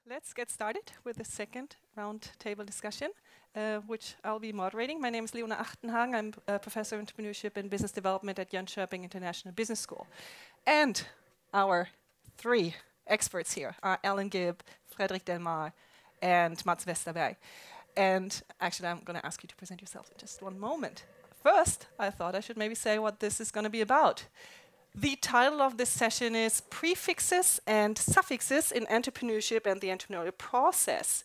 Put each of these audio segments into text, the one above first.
Let's get started with the second round table discussion, which I'll be moderating. My name is Leona Achtenhagen. I'm a professor of entrepreneurship and business development at Jönköping International Business School. And our three experts here are Allan, Gibb, Frédéric, Delmar, and Mats Westerberg. And actually, I'm going to ask you to present yourselves in just one moment. First, I thought I should maybe say what this is going to be about. The title of this session is Prefixes and Suffixes in Entrepreneurship and the Entrepreneurial Process,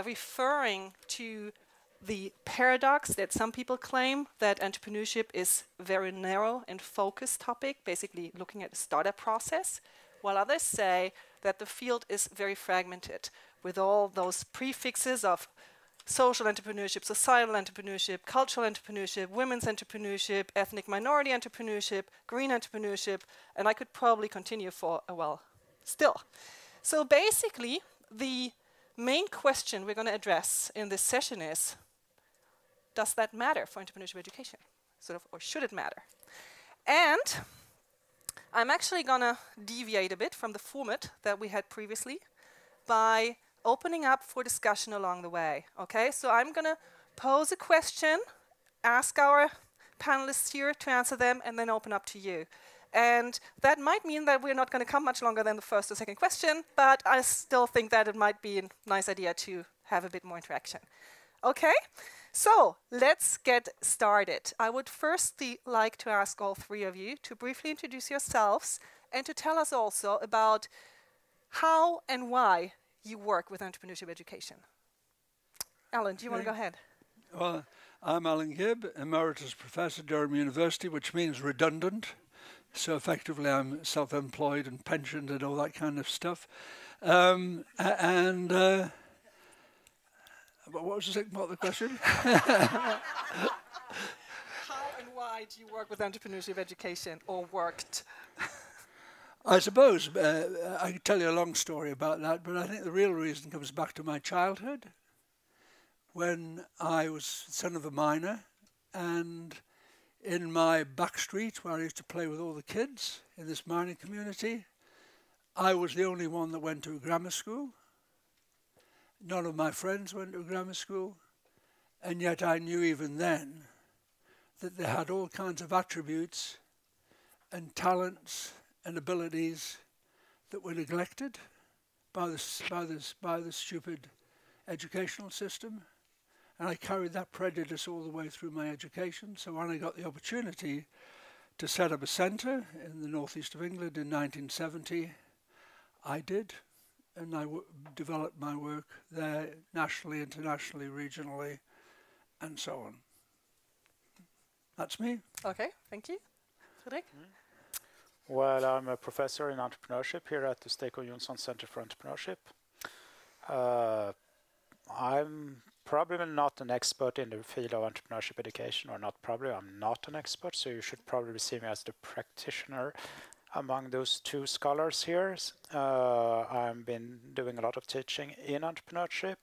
referring to the paradox that some people claim that entrepreneurship is a very narrow and focused topic, basically looking at the startup process, while others say that the field is very fragmented, with all those prefixes of social entrepreneurship, societal entrepreneurship, cultural entrepreneurship, women's entrepreneurship, ethnic minority entrepreneurship, green entrepreneurship, and I could probably continue for a while still. So basically, the main question we're going to address in this session is, does that matter for entrepreneurship education? Or should it matter? And I'm actually going to deviate a bit from the format that we had previously by opening up for discussion along the way. Okay, so I'm going to pose a question, ask our panelists here to answer them, and then open up to you. And that might mean that we're not going to come much longer than the first or second question, but I still think that it might be a nice idea to have a bit more interaction. Okay, so let's get started. I would firstly like to ask all three of you to briefly introduce yourselves and to tell us also about how and why you work with entrepreneurship education. Allan, do you want to go ahead? Well, I'm Allan Gibb, Emeritus Professor, Durham University, which means redundant. So effectively I'm self-employed and pensioned and all that kind of stuff. What was the second part of the question? How and why do you work with entrepreneurship education, or worked? I suppose I could tell you a long story about that, but I think the real reason comes back to my childhood, when I was the son of a miner, and in my back street where I used to play with all the kids in this mining community, I was the only one that went to a grammar school. None of my friends went to a grammar school, and yet I knew even then that they had all kinds of attributes and talents and abilities that were neglected by the stupid educational system. And I carried that prejudice all the way through my education. So when I got the opportunity to set up a centre in the northeast of England in 1970, I did. And I developed my work there nationally, internationally, regionally, and so on. That's me. Okay, thank you. Frédéric? Well, I'm a professor in entrepreneurship here at the Steko Jonsson Center for Entrepreneurship. I'm probably not an expert in the field of entrepreneurship education, or not probably, I'm not an expert, so you should probably see me as the practitioner among those two scholars here. I've been doing a lot of teaching in entrepreneurship.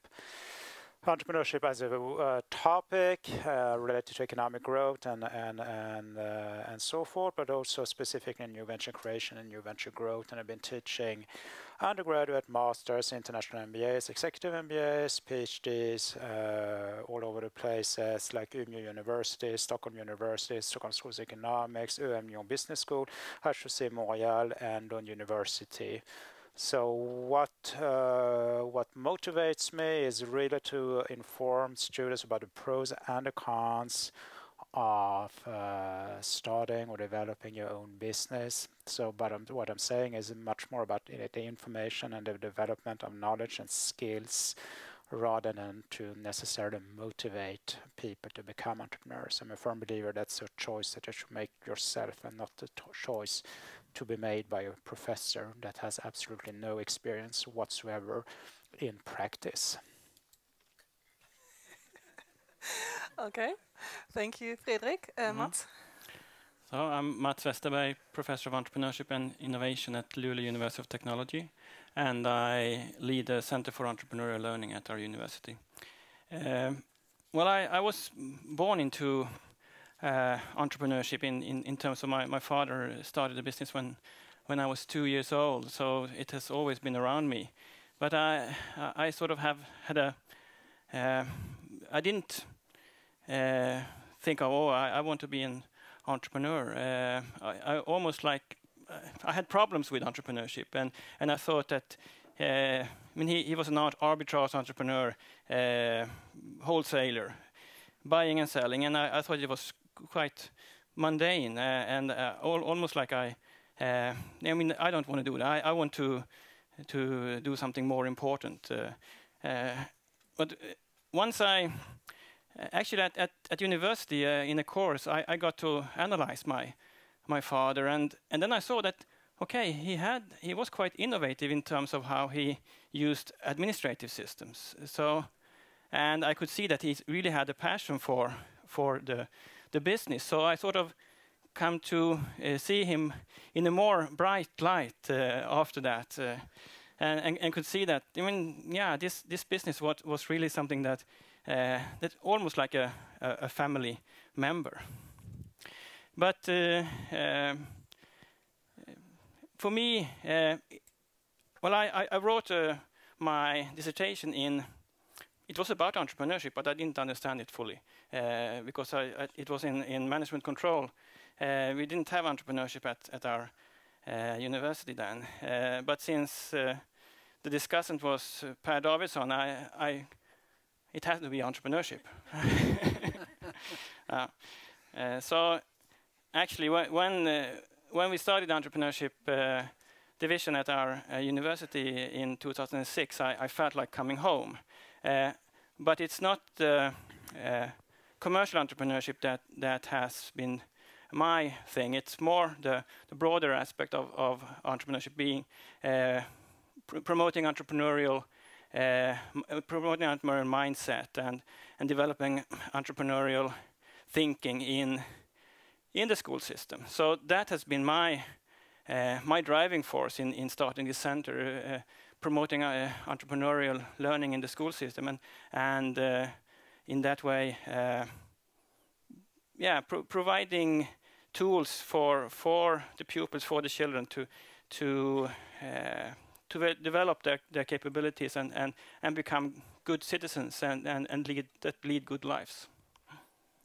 Entrepreneurship as a topic related to economic growth and so forth, but also specifically in new venture creation and new venture growth. And I've been teaching undergraduate, masters, international MBAs, executive MBAs, PhDs, all over the places, like Umeå University, Stockholm University, Stockholm School of Economics, ÖM Business School, HEC Montréal, and Lund University. So what motivates me is really to inform students about the pros and the cons of starting or developing your own business. So, but what I'm saying is much more about the information and the development of knowledge and skills, rather than to necessarily motivate people to become entrepreneurs. I'm a firm believer that's a choice that you should make yourself, and not a choice to be made by a professor that has absolutely no experience whatsoever in practice. Okay, thank you, Frédéric. Mats? So I'm Mats Westerberg, Professor of Entrepreneurship and Innovation at Lule University of Technology, and I lead the Center for Entrepreneurial Learning at our university. Well, I was born into entrepreneurship in terms of my father started a business when I was 2 years old, so it has always been around me. but I sort of have had a. I didn't think of, oh, I want to be an entrepreneur. I almost like I had problems with entrepreneurship, and I thought that. I mean, he was an arbitrage entrepreneur, wholesaler, buying and selling, and I thought it was quite mundane and almost like I mean, I don't want to do that. I want to do something more important. But once I actually at university in a course, I got to analyze my father, and then I saw that. Okay, he was quite innovative in terms of how he used administrative systems. So, and I could see that he really had a passion for the business. So I sort of come to see him in a more bright light after that, and could see that. I mean, yeah, this business was really something that almost like a family member. But. For me, well, I wrote my dissertation it was about entrepreneurship, but I didn't understand it fully because it was in management control. We didn't have entrepreneurship at our university then. But since the discussant was Per Davidsson, it had to be entrepreneurship. So actually, when we started entrepreneurship division at our university in 2006, I felt like coming home. But it's not commercial entrepreneurship that has been my thing. It's more the broader aspect of entrepreneurship, being promoting entrepreneurial mindset and developing entrepreneurial thinking in the school system. So that has been my driving force in starting this center, promoting entrepreneurial learning in the school system, and in that way, providing tools for the pupils, for the children to develop their capabilities and become good citizens and lead good lives.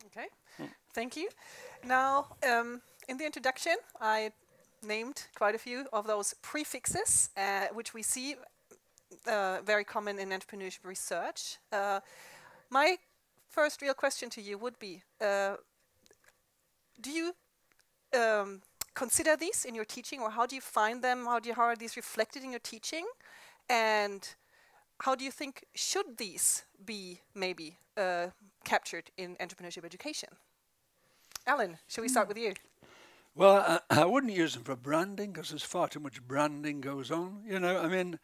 Okay, thank you. Now, in the introduction, I named quite a few of those prefixes, which we see very common in entrepreneurship research. My first real question to you would be, do you consider these in your teaching, or how do you find them? How are these reflected in your teaching? And how do you think should these be maybe captured in entrepreneurship education? Allan, shall we start with you? Well, I wouldn't use them for branding because there's far too much branding goes on. You know, I mean,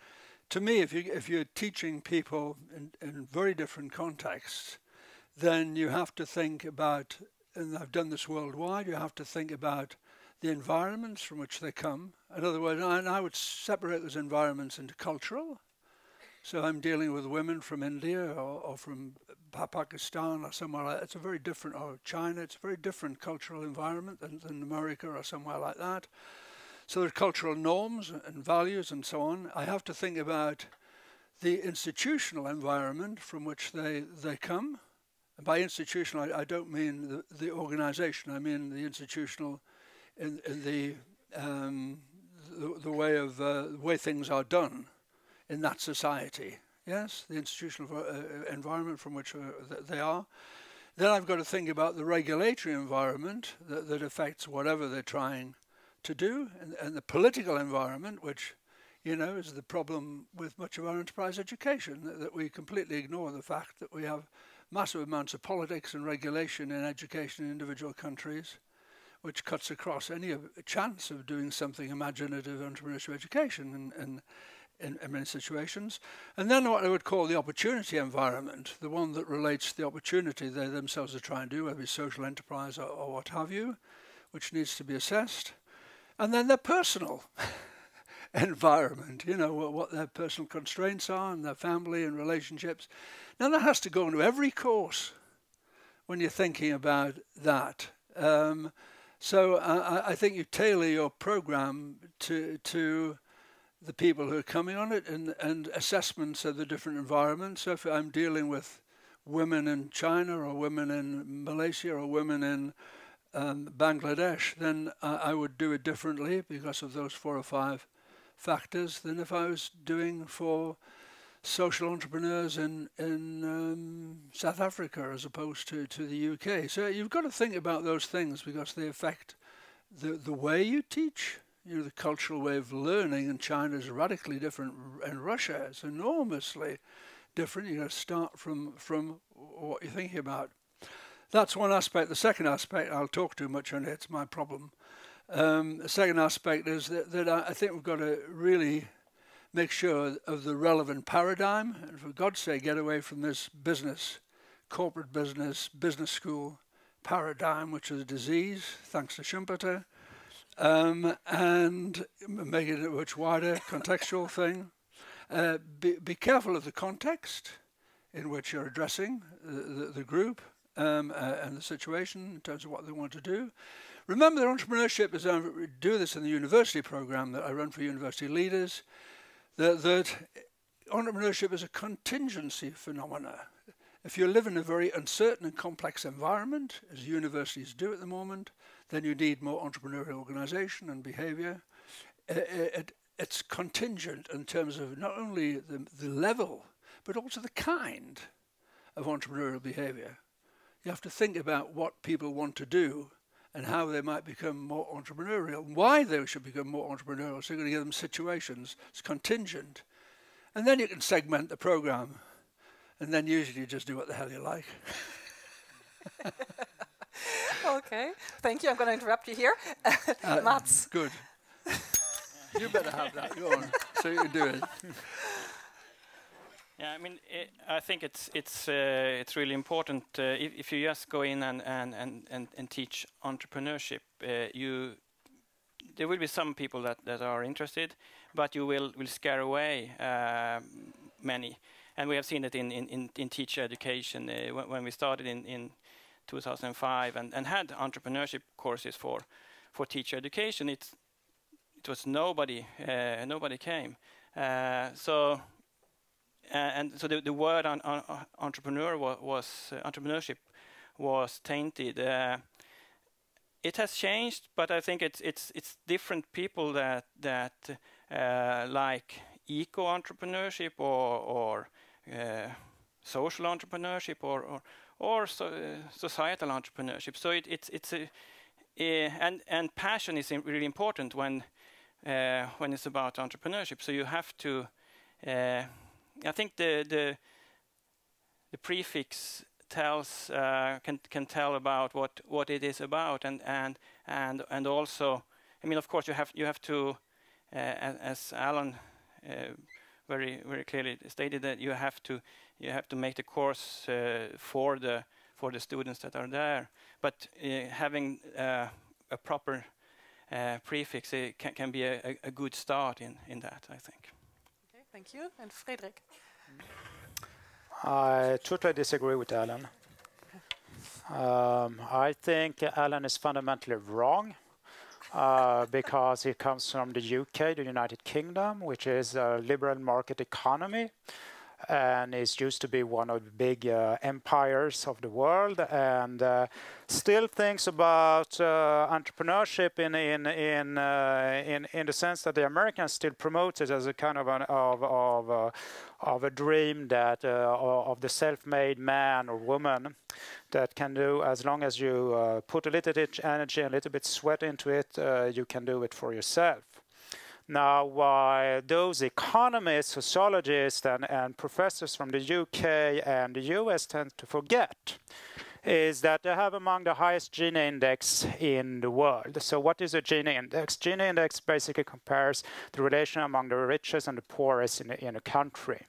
to me, if you're teaching people in very different contexts, then you have to think about, and I've done this worldwide, you have to think about the environments from which they come. In other words, I would separate those environments into cultural. So I'm dealing with women from India or from Pakistan or somewhere like that. It's a very different, or China, it's a very different cultural environment than America or somewhere like that. So there are cultural norms and values and so on. I have to think about the institutional environment from which they come. And by institutional, I don't mean the organization. I mean the institutional in the way things are done in that society. Yes, the institutional environment from which they are. Then I've got to think about the regulatory environment that affects whatever they're trying to do, and the political environment, which, you know, is the problem with much of our enterprise education, that we completely ignore the fact that we have massive amounts of politics and regulation in education in individual countries, which cuts across any chance of doing something imaginative entrepreneurship education in many situations. And then what I would call the opportunity environment, the one that relates to the opportunity they themselves are trying to do, whether it's social enterprise or what have you, which needs to be assessed. And then their personal environment, you know, what their personal constraints are and their family and relationships. Now that has to go into every course when you're thinking about that. So I think you tailor your program to the people who are coming on it, and assessments of the different environments. So if I'm dealing with women in China or women in Malaysia or women in Bangladesh, then I would do it differently because of those 4 or 5 factors than if I was doing for social entrepreneurs in South Africa as opposed to the UK. So you've got to think about those things because they affect the way you teach. You know, the cultural way of learning in China is radically different, and Russia is enormously different. You've got to start from what you're thinking about. That's one aspect. The second aspect, I'll talk too much on it, it's my problem. The second aspect is that I think we've got to really make sure of the relevant paradigm, and for God's sake, get away from this business, corporate business, business school paradigm, which is a disease, thanks to Schumpeter, and make it a much wider contextual thing. Be careful of the context in which you're addressing the group and the situation in terms of what they want to do. Remember that entrepreneurship is, I do this in the university program that I run for university leaders, that entrepreneurship is a contingency phenomena. If you live in a very uncertain and complex environment, as universities do at the moment, then you need more entrepreneurial organization and behavior. It's contingent in terms of not only the level, but also the kind of entrepreneurial behavior. You have to think about what people want to do and how they might become more entrepreneurial, why they should become more entrepreneurial. So you're going to give them situations. It's contingent. And then you can segment the program. And then usually you just do what the hell you like. Okay, thank you. I'm going to interrupt you here. Mats. Good. You better have that. Go on. So you can do it. Yeah, I mean, I think it's really important if you just go in and teach entrepreneurship. There will be some people that are interested, but you will scare away many. And we have seen it in teacher education when we started in 2005 and had entrepreneurship courses for teacher education. It was nobody came. So the word entrepreneurship was tainted. It has changed, but I think it's different people that like eco entrepreneurship or social entrepreneurship or societal entrepreneurship. So and passion is really important when it's about entrepreneurship. So you have to. I think the prefix tells can tell about what it is about and also, I mean, of course you have to as Allan very clearly stated, that you have to make the course for the students that are there, but having a proper prefix can be a good start in that, I think. Okay, thank you. And Frédéric. I totally disagree with Allan. I think Allan is fundamentally wrong because he comes from the UK, the United Kingdom, which is a liberal market economy and is used to be one of the big empires of the world, and still thinks about entrepreneurship in the sense that the Americans still promote it as a kind of a dream that of the self-made man or woman that can do, as long as you put a little bit energy and a little bit sweat into it, you can do it for yourself. Now, why those economists, sociologists, and professors from the UK and the US tend to forget is that they have among the highest Gini index in the world. So what is a Gini index? Gini index basically compares the relation among the richest and the poorest in a country.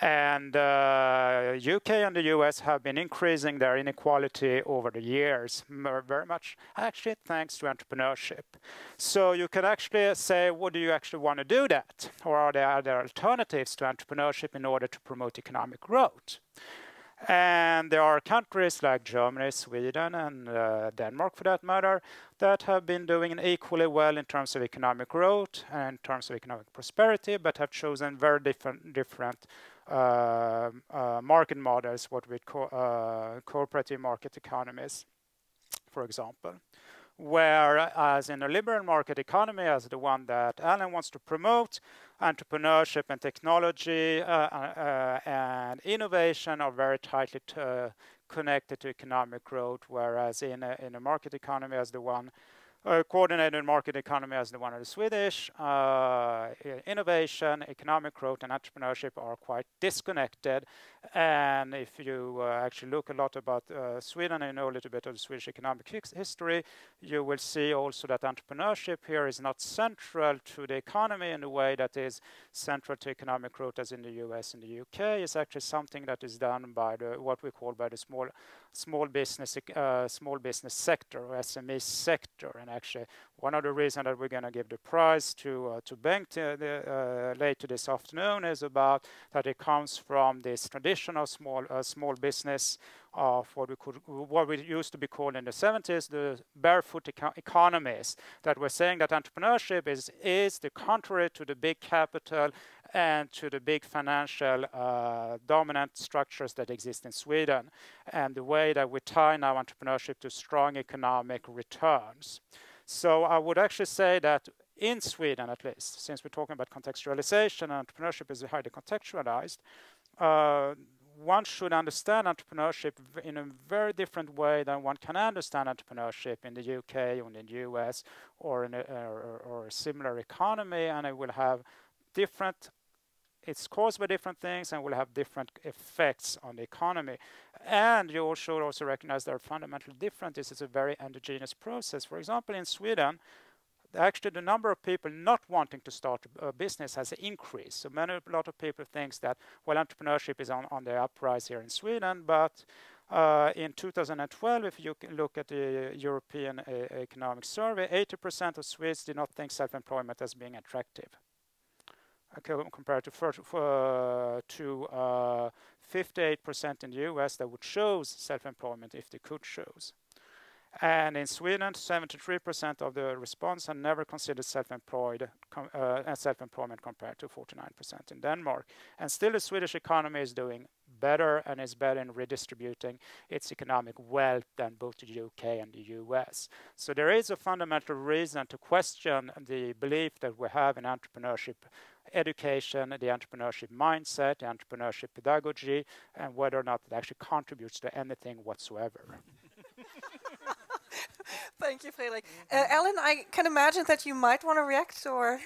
And UK and the US have been increasing their inequality over the years, very much actually thanks to entrepreneurship. So you can actually say, what do you actually want to do that? Or are there other alternatives to entrepreneurship in order to promote economic growth? And there are countries like Germany, Sweden, and Denmark, for that matter, that have been doing equally well in terms of economic growth and in terms of economic prosperity, but have chosen very different market models, what we call cooperative market economies, for example. Whereas in a liberal market economy, as the one that Allan wants to promote, entrepreneurship and technology and innovation are very tightly connected to economic growth, whereas in a market economy as the one, coordinated market economy as the one of the Swedish, innovation, economic growth, and entrepreneurship are quite disconnected. And if you actually look a lot about Sweden and know a little bit of the Swedish economic history, you will see also that entrepreneurship here is not central to the economy in the way that is central to economic growth as in the US and the UK. It's actually something that is done by the what we call by the small business sector, or SME sector. And actually, one of the reasons that we're going to give the prize to Bengt later this afternoon is about that it comes from this traditional small business of what we used to be called in the 70s the barefoot economies, that were saying that entrepreneurship is the contrary to the big capital and to the big financial dominant structures that exist in Sweden, and the way that we tie now entrepreneurship to strong economic returns. So I would actually say that in Sweden, at least, since we're talking about contextualization, and entrepreneurship is highly contextualized, one should understand entrepreneurship in a very different way than one can understand entrepreneurship in the UK or in the US or in or a similar economy, and it will have different. It's caused by different things and will have different effects on the economy. And you should also recognize that fundamentally different. This is a very endogenous process. For example, in Sweden, actually the number of people not wanting to start a business has increased. So a lot of people think that, well, entrepreneurship is on the uprise here in Sweden, but in 2012, if you look at the European Economic Survey, 80% of Swedes did not think self-employment as being attractive. Compared to 58% in the US that would choose self-employment if they could choose. And in Sweden, 73% of the respondents have never considered self-employment compared to 49% in Denmark. And still the Swedish economy is doing better and is better in redistributing its economic wealth than both the UK and the US. So there is a fundamental reason to question the belief that we have in entrepreneurship education, the entrepreneurship mindset, the entrepreneurship pedagogy, and whether or not it actually contributes to anything whatsoever. Thank you, Frédéric. Allan, I can imagine that you might want to react, or...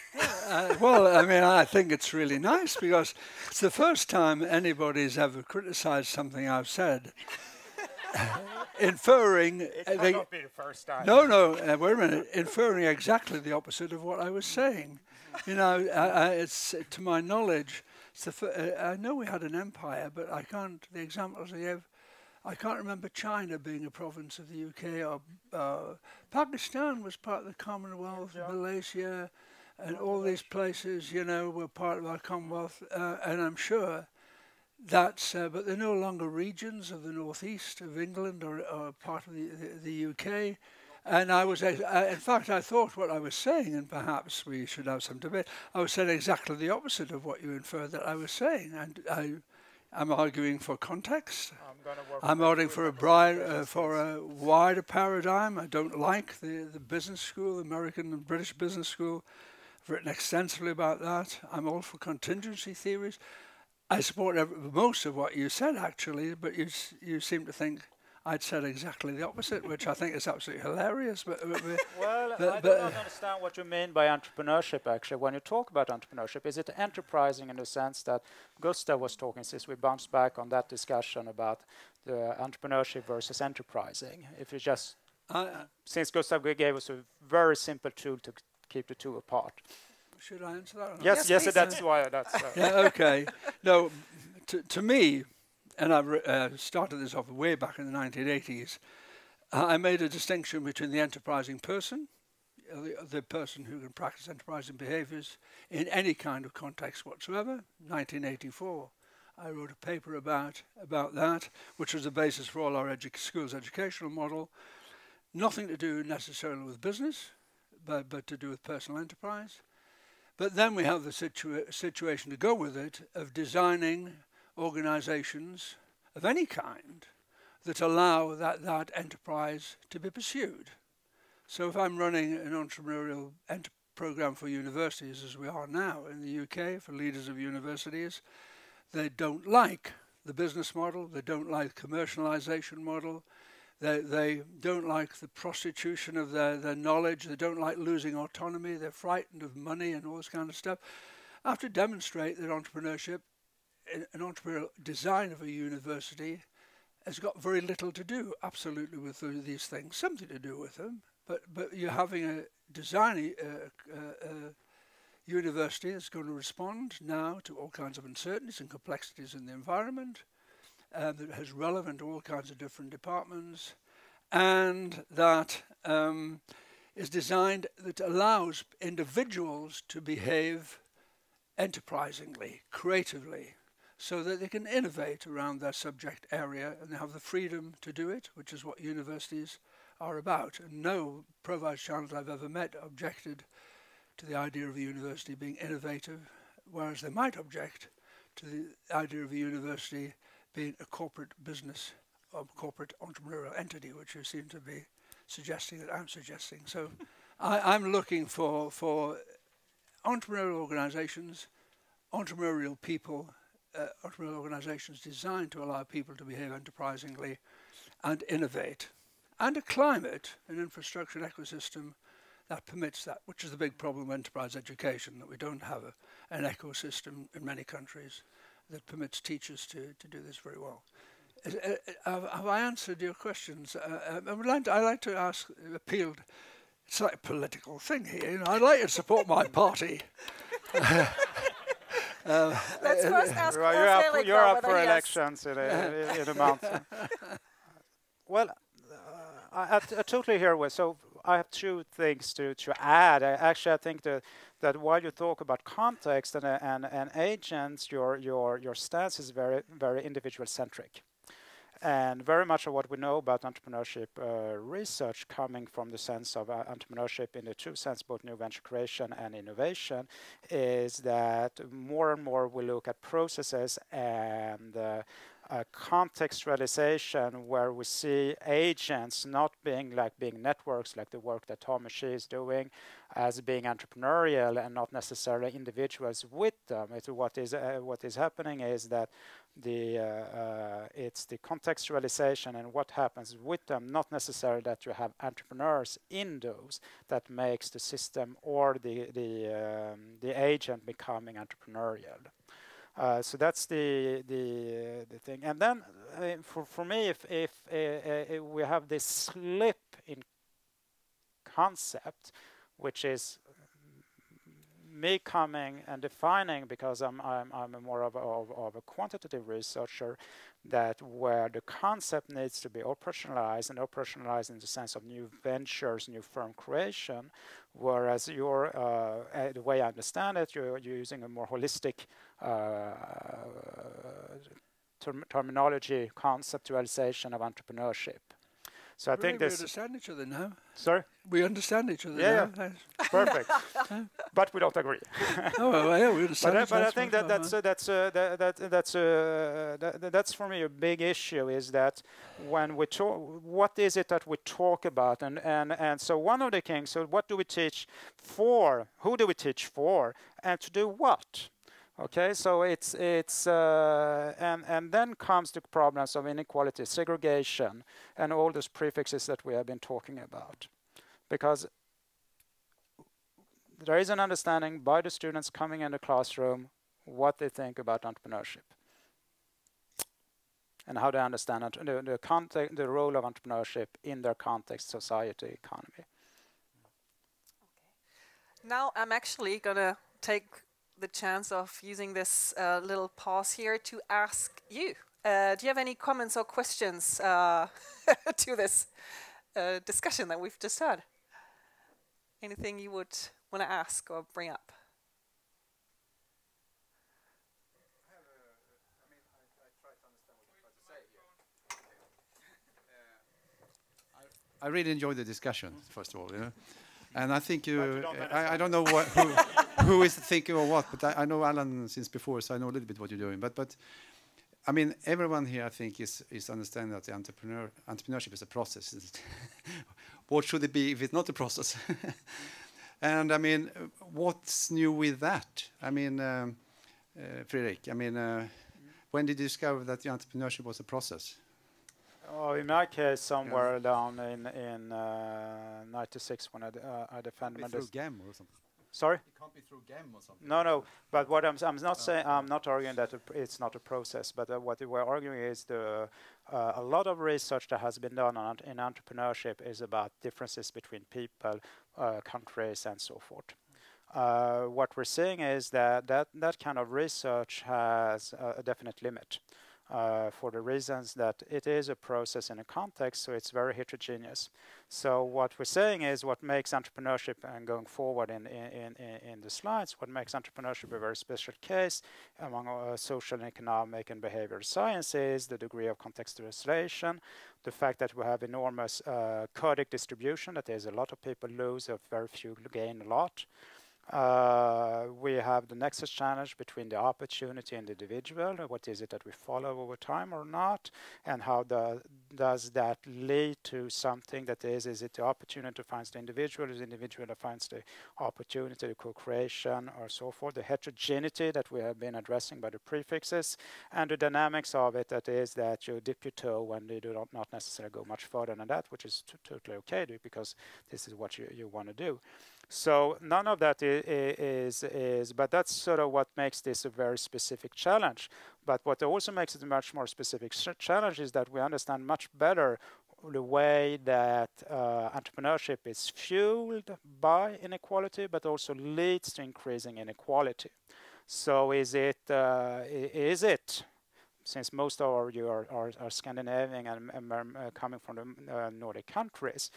Well, I mean, I think it's really nice because it's the first time anybody's ever criticized something I've said. Inferring... It might not be the first time. No, wait a minute. Inferring exactly the opposite of what I was saying. You know, it's to my knowledge, I know we had an empire, but I can't, the examples I gave, I can't remember China being a province of the UK, or Pakistan was part of the Commonwealth, Malaysia, and all these places, you know, were part of our Commonwealth, and I'm sure that's, but they're no longer regions of the northeast of England or part of the UK. And I was, in fact, I thought what I was saying, and perhaps we should have some debate, I was saying exactly the opposite of what you inferred that I was saying. And I'm arguing for context. I'm arguing for a wider paradigm. I don't like the business school, American and British business school. I've written extensively about that. I'm all for contingency theories. I support most of what you said, actually, but you seem to think I'd said exactly the opposite, which I think is absolutely hilarious. Well, I don't understand what you mean by entrepreneurship, actually. When you talk about entrepreneurship, is it enterprising in the sense that Gustav was talking, since we bounced back on that discussion about the entrepreneurship versus enterprising? If you just, since Gustav gave us a very simple tool to keep the two apart. Should I answer that? Yes, that's why. Yeah, okay. No, to me, and I started this off way back in the 1980s, I made a distinction between the enterprising person, the person who can practice enterprising behaviors in any kind of context whatsoever, 1984. I wrote a paper about that, which was the basis for all our schools' educational model. Nothing to do necessarily with business, but to do with personal enterprise. But then we have the situation to go with it of designing organizations of any kind that allow that enterprise to be pursued. So if I'm running an entrepreneurial program for universities, as we are now in the UK, for leaders of universities, they don't like the business model, they don't like the commercialization model, they don't like the prostitution of their knowledge, they don't like losing autonomy, they're frightened of money and all this kind of stuff. I have to demonstrate that entrepreneurship, an entrepreneurial design of a university, has got very little to do, absolutely, with these things. Something to do with them, but you're having a design university that's going to respond now to all kinds of uncertainties and complexities in the environment, that has relevant to all kinds of different departments, and that is designed that allows individuals to behave enterprisingly, creatively, so that they can innovate around their subject area and they have the freedom to do it, which is what universities are about. And no pro-vice-chancellors I've ever met objected to the idea of a university being innovative, whereas they might object to the idea of a university being a corporate business or corporate entrepreneurial entity, which you seem to be suggesting that I'm suggesting. So I'm looking for entrepreneurial organizations, entrepreneurial people, entrepreneurial organizations designed to allow people to behave enterprisingly and innovate, and a climate, an infrastructure, an ecosystem that permits that, which is the big problem with enterprise education, that we don't have an ecosystem in many countries that permits teachers to do this very well. Have I answered your questions? I like to ask, appealed, it's like a political thing here, you know, I'd like to support my party. Let's first ask you're up for elections in a month. Well, I totally hear what. So I have two things to add. I think that while you talk about context and agents, your stance is very, very individual centric. And very much of what we know about entrepreneurship research coming from the sense of entrepreneurship in the two sense, both new venture creation and innovation, is that more and more we look at processes and contextualization, where we see agents not being networks, like the work that Tom is doing, as being entrepreneurial and not necessarily individuals with them. What is happening is that it's the contextualization and what happens with them, not necessarily that you have entrepreneurs in those, that makes the system or the agent becoming entrepreneurial. So that's the thing. And then for me, if we have this slip in concept, which is me coming and defining, because I'm more of a quantitative researcher, that where the concept needs to be operationalized, and operationalized in the sense of new ventures, new firm creation, whereas the way I understand it, you're using a more holistic terminology, conceptualization of entrepreneurship. So I think we understand each other now. Sorry? We understand each other now. Yeah, perfect. But we don't agree. Oh, well, yeah, we understand. But I think that's for me a big issue, is that when we talk, what is it that we talk about, and so one of the things. So what do we teach for? Who do we teach for? And to do what? Okay, so it's and then comes the problems of inequality, segregation, and all those prefixes that we have been talking about, because there is an understanding by the students coming in the classroom what they think about entrepreneurship and how they understand the role of entrepreneurship in their context, society, economy. Okay. Now I'm actually gonna take the chance of using this little pause here to ask you. Do you have any comments or questions to this discussion that we've just had? Anything you would want to ask or bring up? I really enjoyed the discussion, first of all, you know. And I think I don't know who is thinking or what, but I know Allan since before, so I know a little bit what you're doing. But I mean, everyone here, I think, is understanding that the entrepreneurship is a process. What should it be if it's not a process? And I mean, what's new with that? I mean, Frédéric, I mean, when did you discover that the entrepreneurship was a process? Oh, in my case, somewhere down in '96 when I defended my through GEM or something. Sorry? It can't be through GEM or something. No. But what I'm not saying, I'm not arguing that it's not a process. But what we're arguing is a lot of research that has been done in entrepreneurship is about differences between people, countries, and so forth. What we're seeing is that kind of research has a definite limit. For the reasons that it is a process in a context, so it's very heterogeneous. So what we're saying is what makes entrepreneurship, and going forward in the slides, what makes entrepreneurship a very special case among social and economic and behavioral sciences, the degree of contextualization, the fact that we have enormous codic distribution, that there's a lot of people lose, very few gain a lot. We have the nexus challenge between the opportunity and the individual. What is it that we follow over time or not? And how does that lead to something that is it the opportunity that finds the individual, is the individual that finds the opportunity, the co-creation, or so forth? The heterogeneity that we have been addressing by the prefixes, and the dynamics of it, that is that you dip your toe when you do not necessarily go much further than that, which is totally okay because this is what you want to do. So none of that is, but that's sort of what makes this a very specific challenge. But what also makes it a much more specific challenge is that we understand much better the way that entrepreneurship is fueled by inequality, but also leads to increasing inequality. So is it, since most of you are Scandinavian and coming from the Nordic countries,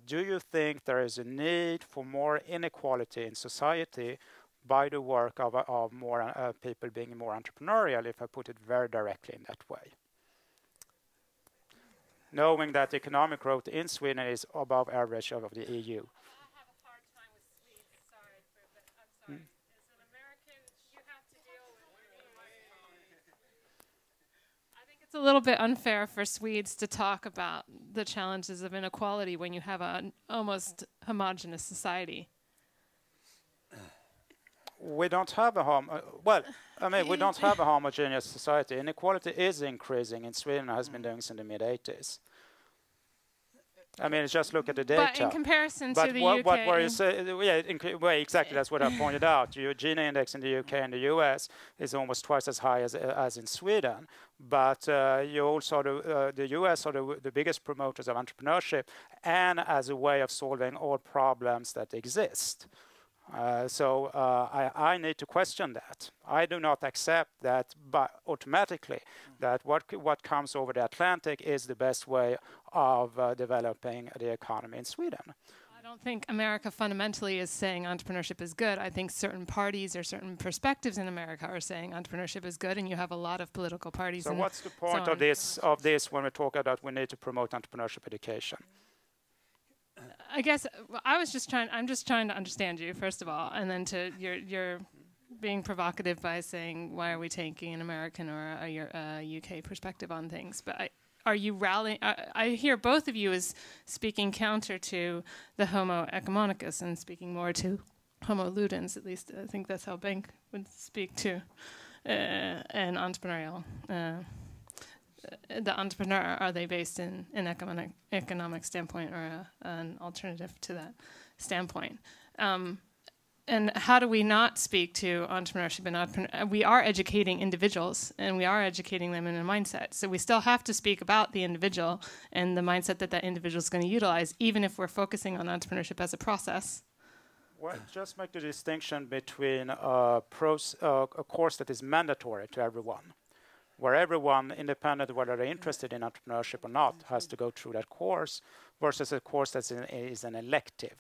do you think there is a need for more inequality in society by the work of more people being more entrepreneurial, if I put it very directly in that way? Knowing that economic growth in Sweden is above average of the EU. I have a hard time with Swedes, sorry, but I'm sorry. As an American, you have to deal with I think it's a little bit unfair for Swedes to talk about the challenges of inequality when you have an almost homogenous society. We don't have a we don't have a homogeneous society. Inequality is increasing in Sweden, has been doing since the mid-80s. I mean, just look at the data. But in comparison to the UK... What were you saying? Yeah, exactly, that's what I pointed out. Your Gini index in the UK and the US is almost twice as high as in Sweden. But you also, the US are the biggest promoters of entrepreneurship and as a way of solving all problems that exist. So I need to question that. I do not accept that automatically that what comes over the Atlantic is the best way of developing the economy in Sweden. I don't think America fundamentally is saying entrepreneurship is good. I think certain parties or certain perspectives in America are saying entrepreneurship is good, and you have a lot of political parties. So what's the point of this when we talk about we need to promote entrepreneurship education? I guess I'm just trying to understand you, first of all, and then you're being provocative by saying, why are we taking an American or a UK perspective on things? But are you rallying? I hear both of you as speaking counter to the Homo economicus and speaking more to Homo ludens, at least I think that's how Bank would speak to an entrepreneurial. The entrepreneur, are they based in an economic standpoint or an alternative to that standpoint? And how do we not speak to entrepreneurship and we are educating individuals, and we are educating them in a mindset. So we still have to speak about the individual and the mindset that individual is going to utilize, even if we're focusing on entrepreneurship as a process. Well, just make the distinction between a course that is mandatory to everyone, where everyone, independent of whether they're interested in entrepreneurship or not, has to go through that course, versus a course that is an elective.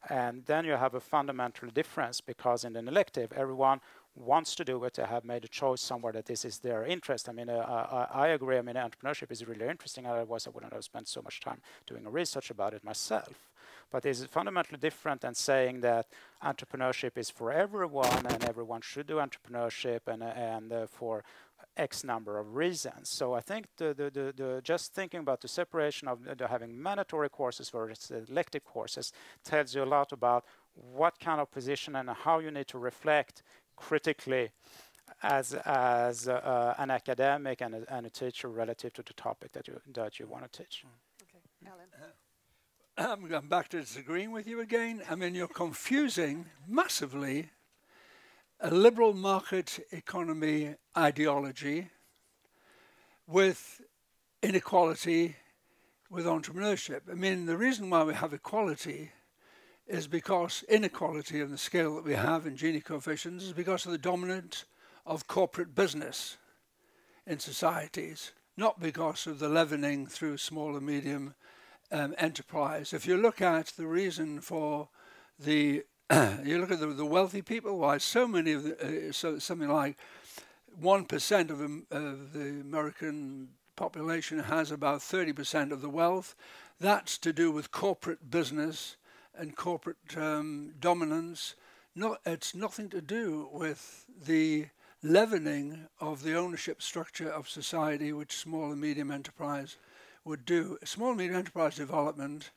And then you have a fundamental difference, because in an elective, everyone wants to do it, they have made a choice somewhere that this is their interest. I mean, I agree. I mean, entrepreneurship is really interesting. Otherwise, I wouldn't have spent so much time doing research about it myself. But it's fundamentally different than saying that entrepreneurship is for everyone and everyone should do entrepreneurship and for X number of reasons. So I think the just thinking about the separation of having mandatory courses versus elective courses tells you a lot about what kind of position and how you need to reflect critically as an academic and a teacher relative to the topic that you want to teach. Okay, Allan. I'm going back to disagreeing with you again. I mean, you're confusing massively a liberal market economy ideology with inequality with entrepreneurship. I mean, the reason why we have equality is because inequality on the scale that we have in Gini coefficients is because of the dominance of corporate business in societies, not because of the leavening through small and medium enterprise. If you look at the reason for the you look at the wealthy people, why so many of the, something like 1% of the American population has about 30% of the wealth. That's to do with corporate business and corporate dominance. It's nothing to do with the leavening of the ownership structure of society, which small and medium enterprise would do. Small and medium enterprise development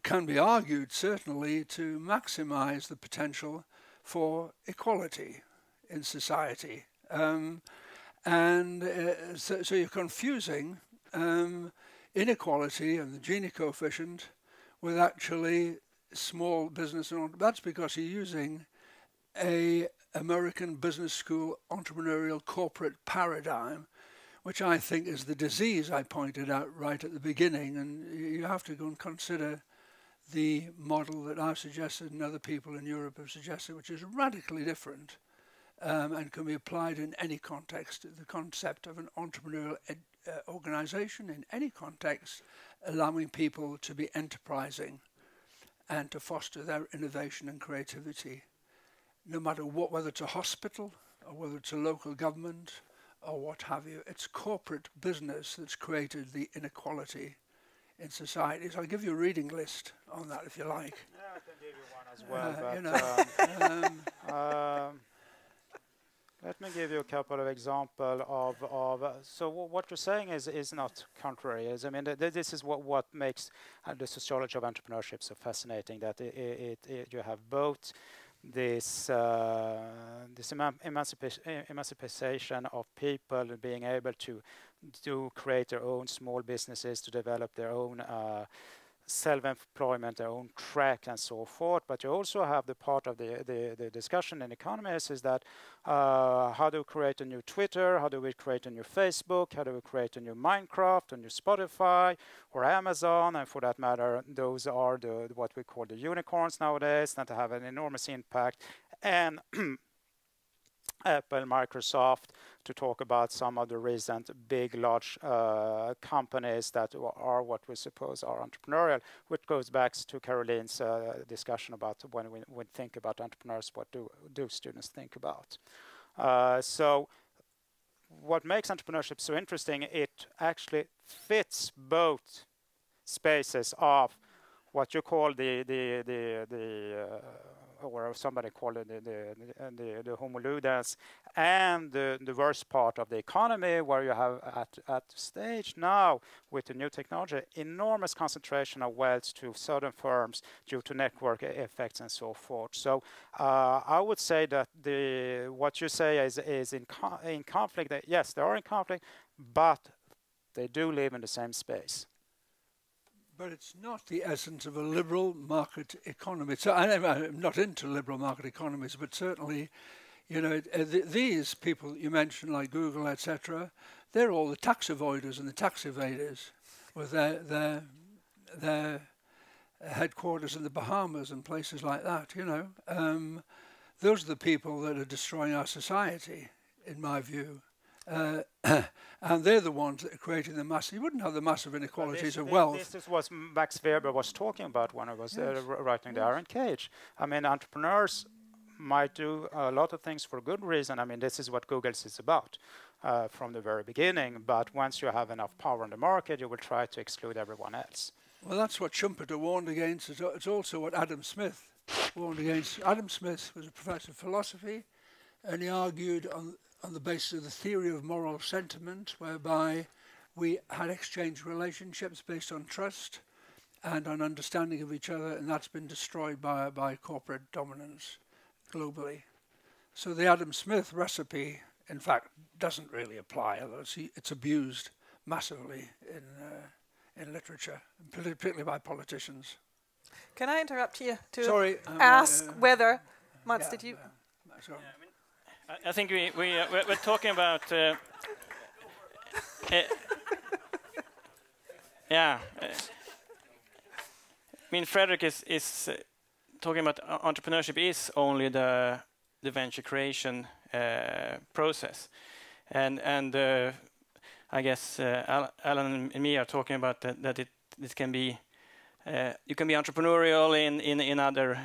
can be argued, certainly, to maximize the potential for equality in society. So you're confusing inequality and the Gini coefficient with actually small business. And that's because you're using a American business school entrepreneurial corporate paradigm, which I think is the disease I pointed out right at the beginning. And you have to go and consider the model that I've suggested and other people in Europe have suggested, which is radically different and can be applied in any context. The concept of an entrepreneurial organization in any context, allowing people to be enterprising and to foster their innovation and creativity, no matter what, whether it's a hospital or whether it's a local government or what have you. It's corporate business that's created the inequality in society. So I'll give you a reading list on that if you like. Yeah, I can give you one as well. Let me give you a couple of examples of so what you're saying is not contrary. I mean, this is what makes the sociology of entrepreneurship so fascinating, that you have both this emancipation of people being able to create their own small businesses, to develop their own self-employment, their own track and so forth. But you also have the part of the discussion in economists is that how do we create a new Twitter, how do we create a new Facebook, how do we create a new Minecraft, a new Spotify or Amazon, and for that matter those are what we call the unicorns nowadays that have an enormous impact. And Apple, Microsoft, to talk about some of the recent big, large companies that are what we suppose are entrepreneurial, which goes back to Caroline's discussion about when we think about entrepreneurs, what do students think about. So what makes entrepreneurship so interesting, it actually fits both spaces of what you call or somebody called it the homo ludens, and the worst part of the economy, where you have at the stage now with the new technology enormous concentration of wealth to certain firms due to network effects and so forth. So I would say that what you say is in conflict. That yes, they are in conflict, but they do live in the same space. But it's not the essence of a liberal market economy. So I'm not into liberal market economies, but certainly, you know, these people you mentioned, like Google, etc., they're all the tax avoiders and the tax evaders, with their headquarters in the Bahamas and places like that. You know, those are the people that are destroying our society, in my view. And they're the ones that are creating the massive. You wouldn't have the massive inequalities of wealth. This is what Max Weber was talking about when I was writing the Iron Cage. I mean, entrepreneurs might do a lot of things for good reason. I mean, this is what Google is about from the very beginning. But once you have enough power in the market, you will try to exclude everyone else. Well, that's what Schumpeter warned against. It's also what Adam Smith warned against. Adam Smith was a professor of philosophy, and he argued on the basis of the theory of moral sentiment, whereby we had exchanged relationships based on trust and on understanding of each other, and that's been destroyed by corporate dominance globally. So the Adam Smith recipe, in fact, doesn't really apply, although it's abused massively in literature, particularly by politicians. Can I interrupt you to ask whether, Mats, did you? Yeah, I think we're talking about. Yeah. I mean, Frédéric is talking about entrepreneurship is only the venture creation process, and I guess Allan and me are talking about that it can be you can be entrepreneurial in other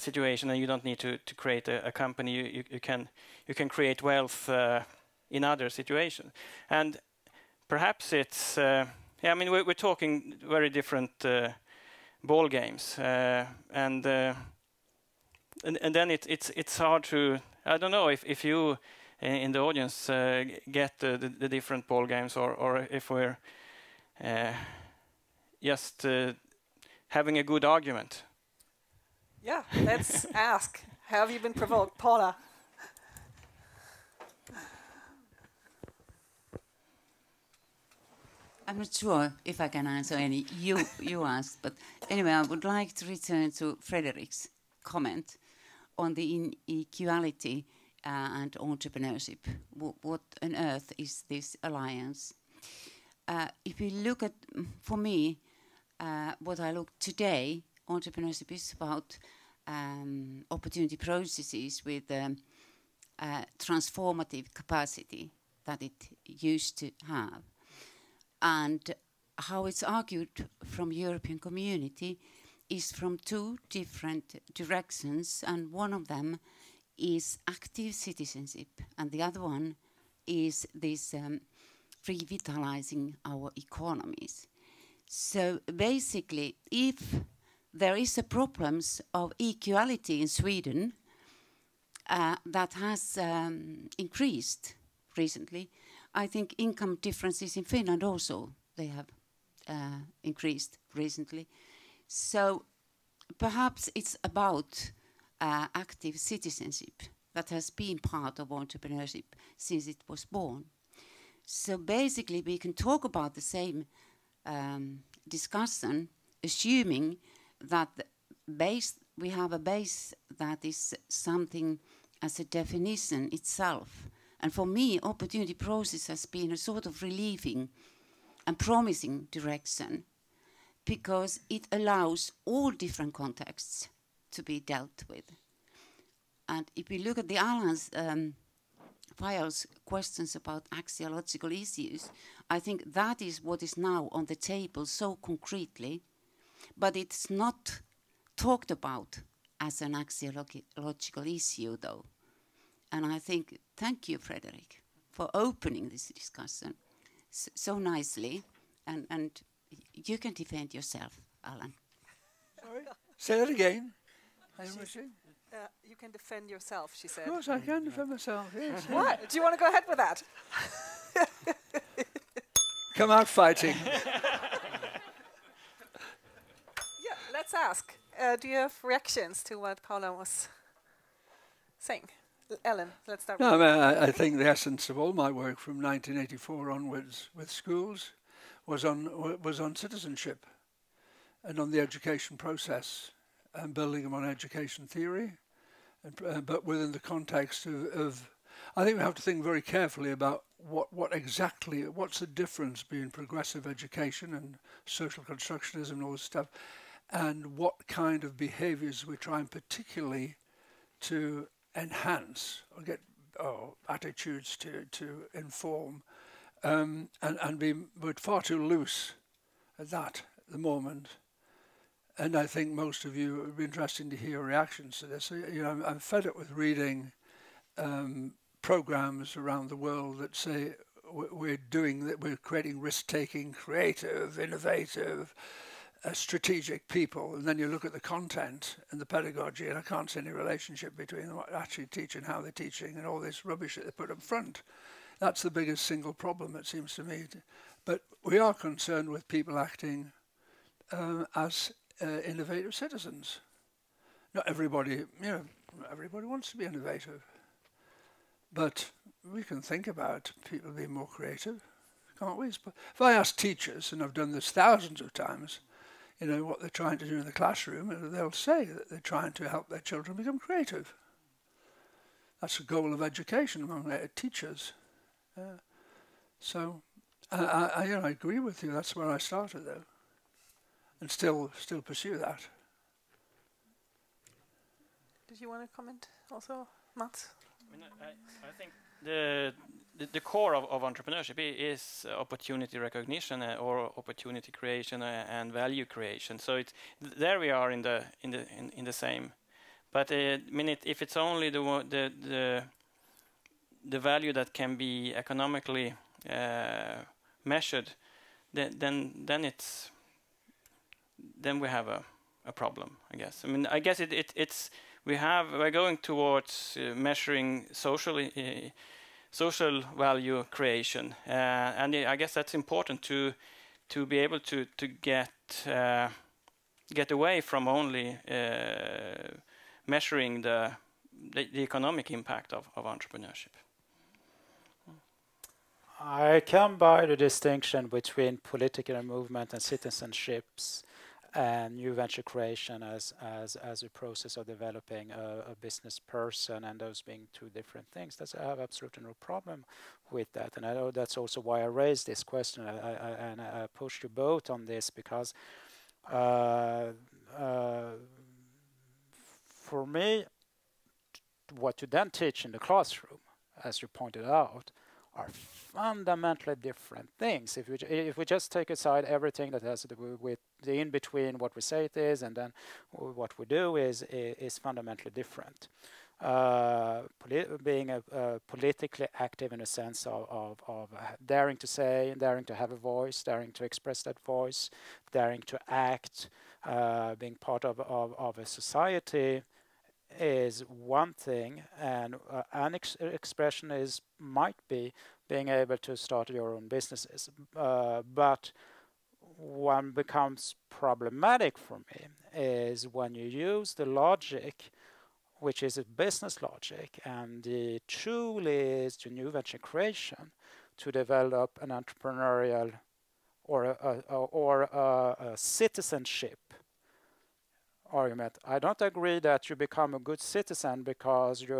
situations, and you don't need to create a company. You can create wealth in other situations, and perhaps it's I mean we're talking very different ball games, and then it's hard to, I don't know if you in the audience get the different ball games, or if we're just having a good argument. Yeah, let's ask. Have you been provoked, Paula? I'm not sure if I can answer any you asked, but anyway, I would like to return to Frédéric's comment on the inequality and entrepreneurship. What on earth is this alliance? If you look at, for me, what I look today, entrepreneurship is about opportunity processes with transformative capacity that it used to have. And how it's argued from European community is from two different directions, and one of them is active citizenship, and the other one is this revitalizing our economies. So basically, if there is a problems of equality in Sweden that has increased recently, I think income differences in Finland also, they have increased recently. So perhaps it's about active citizenship that has been part of entrepreneurship since it was born. So basically we can talk about the same discussion, assuming that we have a base that is something as a definition itself. And for me, opportunity process has been a sort of relieving and promising direction, because it allows all different contexts to be dealt with. And if we look at the Allan's files questions about axiological issues, I think that is what is now on the table so concretely, but it's not talked about as an axiological issue, though. And I think, thank you, Frédéric, for opening this discussion so nicely, and you can defend yourself, Allan. Sorry? Say that again. You can defend yourself, she said. Of course I can defend myself, yes. What? Do you want to go ahead with that? Come out fighting. Yeah, let's ask. Do you have reactions to what Paula was saying? Allan, let's start with you. I think the essence of all my work from 1984 onwards with schools was on citizenship and on the education process and building them on education theory, but within the context of I think we have to think very carefully about what's the difference between progressive education and social constructionism and all this stuff, and what kind of behaviors we're trying particularly to enhance or get attitudes to inform, and we're far too loose at the moment. and I think most of you, it would be interesting to hear reactions to this. You know, I'm fed up with reading programs around the world that say we're creating risk-taking, creative, innovative, strategic people, and then you look at the content and the pedagogy, and I can't see any relationship between what actually teach and how they're teaching and all this rubbish that they put up front. That's the biggest single problem, it seems to me. But we are concerned with people acting as innovative citizens. Not everybody, everybody wants to be innovative. But we can think about people being more creative, can't we? If I ask teachers, and I've done this thousands of times, what they're trying to do in the classroom, they'll say that they're trying to help their children become creative. That's the goal of education among teachers. So I agree with you. That's where I started, though, and still pursue that. Did you want to comment also, Mats? I mean, I think the core of entrepreneurship is opportunity recognition or opportunity creation and value creation. So there we are in the same. But I mean, if it's only the value that can be economically measured, then we have a problem, I guess. I mean, I guess it's we're going towards measuring social value creation, and I guess that's important to be able to get away from only measuring the economic impact of entrepreneurship. I come by the distinction between political movement and citizenships and new venture creation as a process of developing a business person, and those being two different things. I have absolutely no problem with that, and I know that's also why I raised this question. I pushed you both on this because for me, what you then teach in the classroom, as you pointed out, are fundamentally different things. If we just take aside everything that has to do with the in-between, what we say it is, and then what we do is fundamentally different. Being politically active in a sense of daring to say, daring to have a voice, daring to express that voice, daring to act, being part of a society is one thing, and an expression might be being able to start your own businesses. But what becomes problematic for me is when you use the logic, which is a business logic, and the tool is to new venture creation to develop an entrepreneurial or a citizenship argument. I don't agree that you become a good citizen because you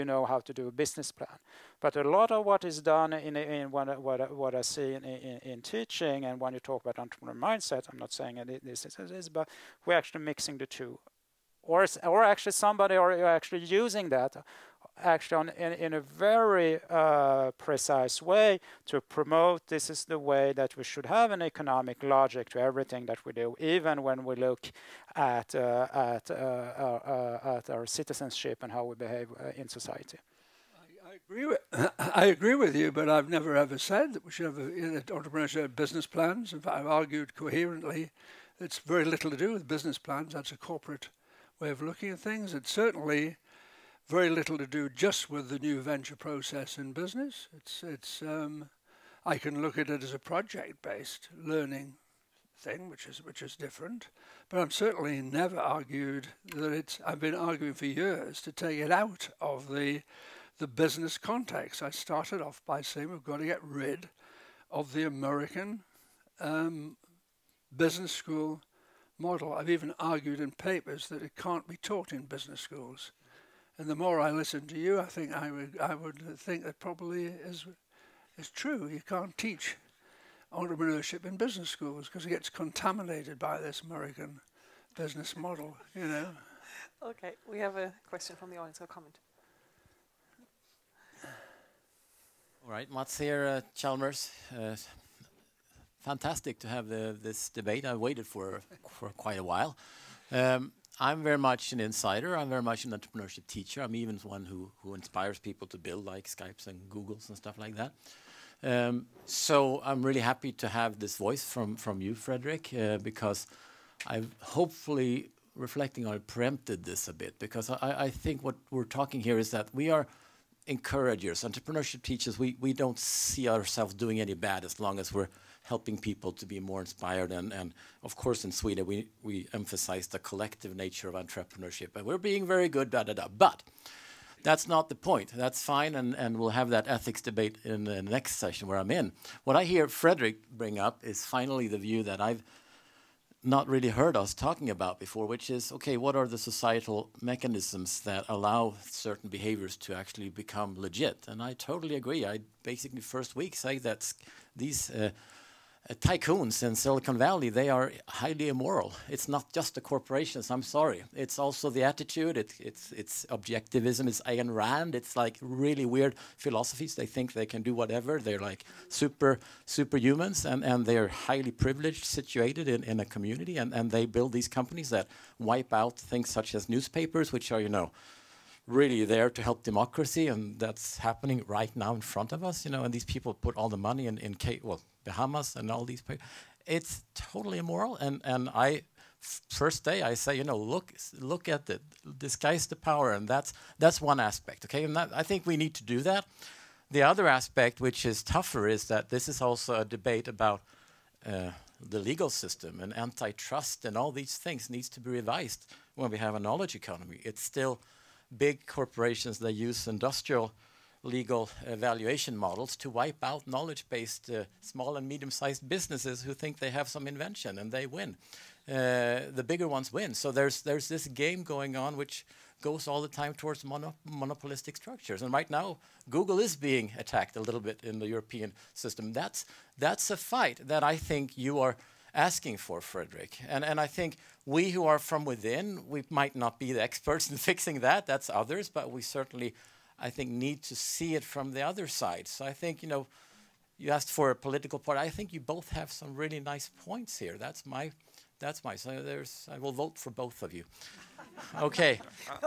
know how to do a business plan. But a lot of what is done in what I see in teaching, and when you talk about entrepreneur mindset, I'm not saying this is, but we're actually mixing the two, or actually somebody are actually using that actually in a very precise way to promote this is the way that we should have an economic logic to everything that we do, even when we look at our citizenship and how we behave in society. I agree with you, but I've never ever said that we should have entrepreneurs should have business plans. In fact, I've argued coherently it's very little to do with business plans. That's a corporate way of looking at things. It's certainly very little to do just with the new venture process in business. I can look at it as a project-based learning thing, which is different. But I'm certainly never argued that I've been arguing for years to take it out of the business context. I started off by saying we've got to get rid of the American business school model. I've even argued in papers that it can't be taught in business schools. And the more I listen to you, I think I would think that probably is true. You can't teach entrepreneurship in business schools because it gets contaminated by this American business model, Okay, we have a question from the audience or comment. All right, Mats here, Chalmers. fantastic to have this debate. I waited for quite a while. I'm very much an insider. I'm very much an entrepreneurship teacher. I'm even one who inspires people to build like Skypes and Googles and stuff like that. So I'm really happy to have this voice from you, Frédéric, because I've hopefully, reflecting on it, preempted this a bit, because I think what we're talking here is that we are encouragers, entrepreneurship teachers. We don't see ourselves doing any bad as long as we're helping people to be more inspired. And of course, in Sweden, we emphasize the collective nature of entrepreneurship, and we're being very good, But that's not the point. That's fine, and we'll have that ethics debate in the next session where I'm in. What I hear Frédéric bring up is finally the view that I've not really heard us talking about before, which is, okay, what are the societal mechanisms that allow certain behaviors to actually become legit? And I totally agree. I basically first week say that these tycoons in Silicon Valley, they are highly immoral. It's not just the corporations, I'm sorry. It's also the attitude, it's objectivism, it's Ayn Rand, it's like really weird philosophies. They think they can do whatever. They're like superhumans, and they're highly privileged, situated in a community, and they build these companies that wipe out things such as newspapers, which are, really there to help democracy, and that's happening right now in front of us, and these people put all the money in Bahamas and all these places. It's totally immoral, and first day I say, look at it, disguise the power, and that's one aspect, okay? And I think we need to do that. The other aspect, which is tougher, is that this is also a debate about the legal system, and antitrust and all these things needs to be revised when we have a knowledge economy. It's still big corporations that use industrial legal evaluation models to wipe out knowledge-based small and medium-sized businesses who think they have some invention, and they win. The bigger ones win. So there's this game going on which goes all the time towards monopolistic structures. And right now, Google is being attacked a little bit in the European system. That's a fight that I think you are asking for, Frédéric. And I think we who are from within, we might not be the experts in fixing that. That's others, but we certainly, I think, need to see it from the other side. So I think, you asked for a political part. I think you both have some really nice points here. So I will vote for both of you. Okay.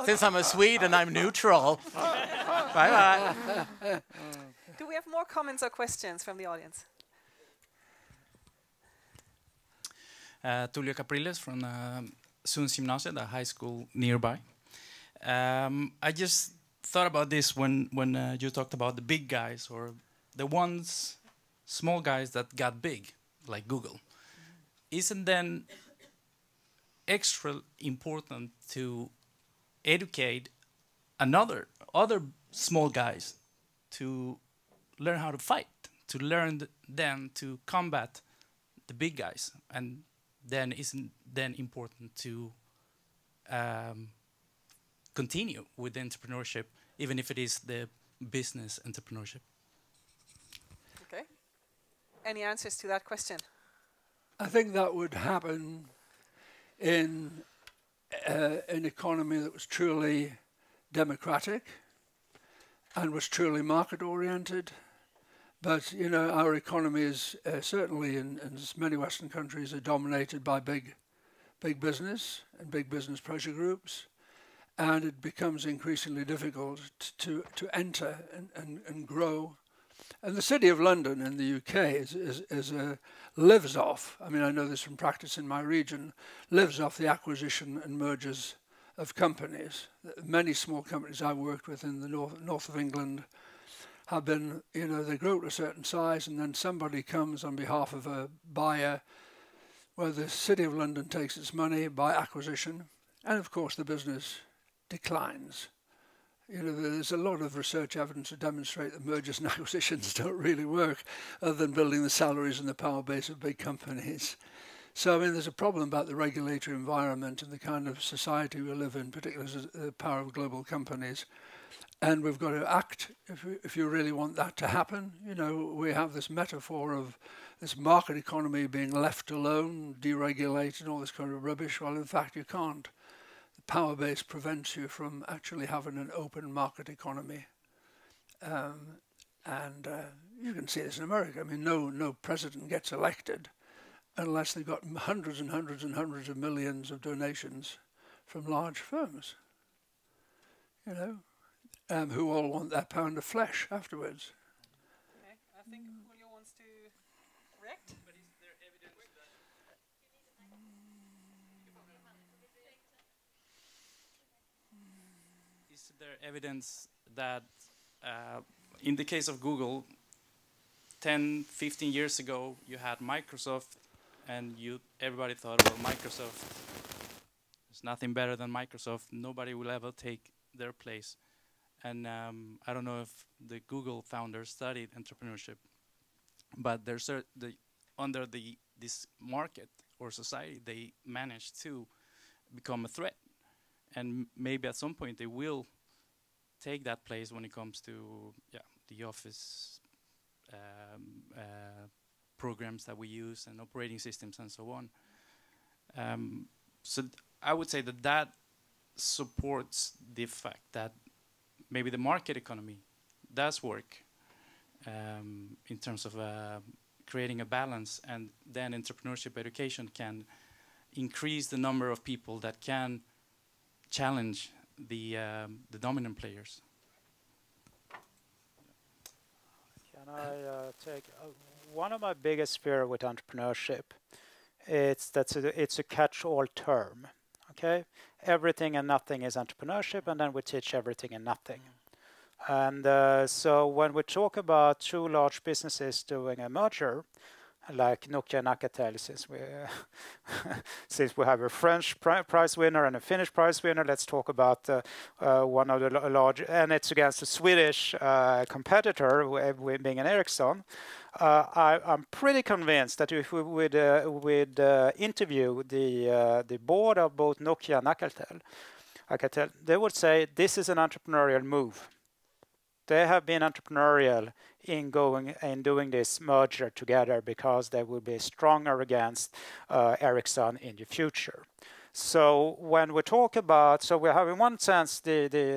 Since I'm a Swede and I'm neutral. Bye-bye. Do we have more comments or questions from the audience? Tullio Capriles from Sunds Gymnasiet, the high school nearby. I just thought about this when you talked about the big guys, or the small guys that got big, like Google. Isn't then extra important to educate other small guys to learn how to fight, to learn them to combat the big guys, and then isn't then important to continue with entrepreneurship, even if it is the business entrepreneurship? Okay. Any answers to that question? I think that would happen in an economy that was truly democratic and was truly market-oriented. But, our economy is certainly in many Western countries are dominated by big business and big business pressure groups. And it becomes increasingly difficult to enter and grow. And the City of London in the UK lives off, I know this from practice in my region, lives off the acquisition and mergers of companies. Many small companies I worked with in the north of England have been, they grow to a certain size, and then somebody comes on behalf of a buyer where the City of London takes its money by acquisition, and of course the business declines. There's a lot of research evidence to demonstrate that mergers and acquisitions don't really work, other than building the salaries and the power base of big companies. So, there's a problem about the regulatory environment and the kind of society we live in, particularly the power of global companies. And we've got to act if you really want that to happen. We have this metaphor of this market economy being left alone, deregulated, all this kind of rubbish. Well, in fact, you can't. The power base prevents you from actually having an open market economy. And you can see this in America. I mean, no president gets elected unless they've got hundreds and hundreds and hundreds of millions of donations from large firms, you know, who all want that pound of flesh afterwards. Okay, I think Julio wants to correct. But is there evidence that is there evidence that in the case of Google 10, 15 years ago you had Microsoft and everybody thought, well, Microsoft, there's nothing better than Microsoft, nobody will ever take their place. And I don't know if the Google founders studied entrepreneurship, but there's under this market or society, they managed to become a threat. And maybe at some point they will take that place when it comes to the office programs that we use and operating systems and so on. So I would say that supports the fact that maybe the market economy does work in terms of creating a balance, and then entrepreneurship education can increase the number of people that can challenge the dominant players. Can I take one of my biggest fear with entrepreneurship? It's a catch-all term. Okay, everything and nothing is entrepreneurship, and then we teach everything and nothing. And so when we talk about two large businesses doing a merger, like Nokia and Alcatel, since we have a French prize winner and a Finnish prize winner, let's talk about one of the large, and it's against a Swedish competitor, being an Ericsson. I'm pretty convinced that if we would interview the board of both Nokia and Alcatel, they would say this is an entrepreneurial move. They have been entrepreneurial in doing this merger together because they will be stronger against Ericsson in the future. So when we talk about, so we have in one sense and they're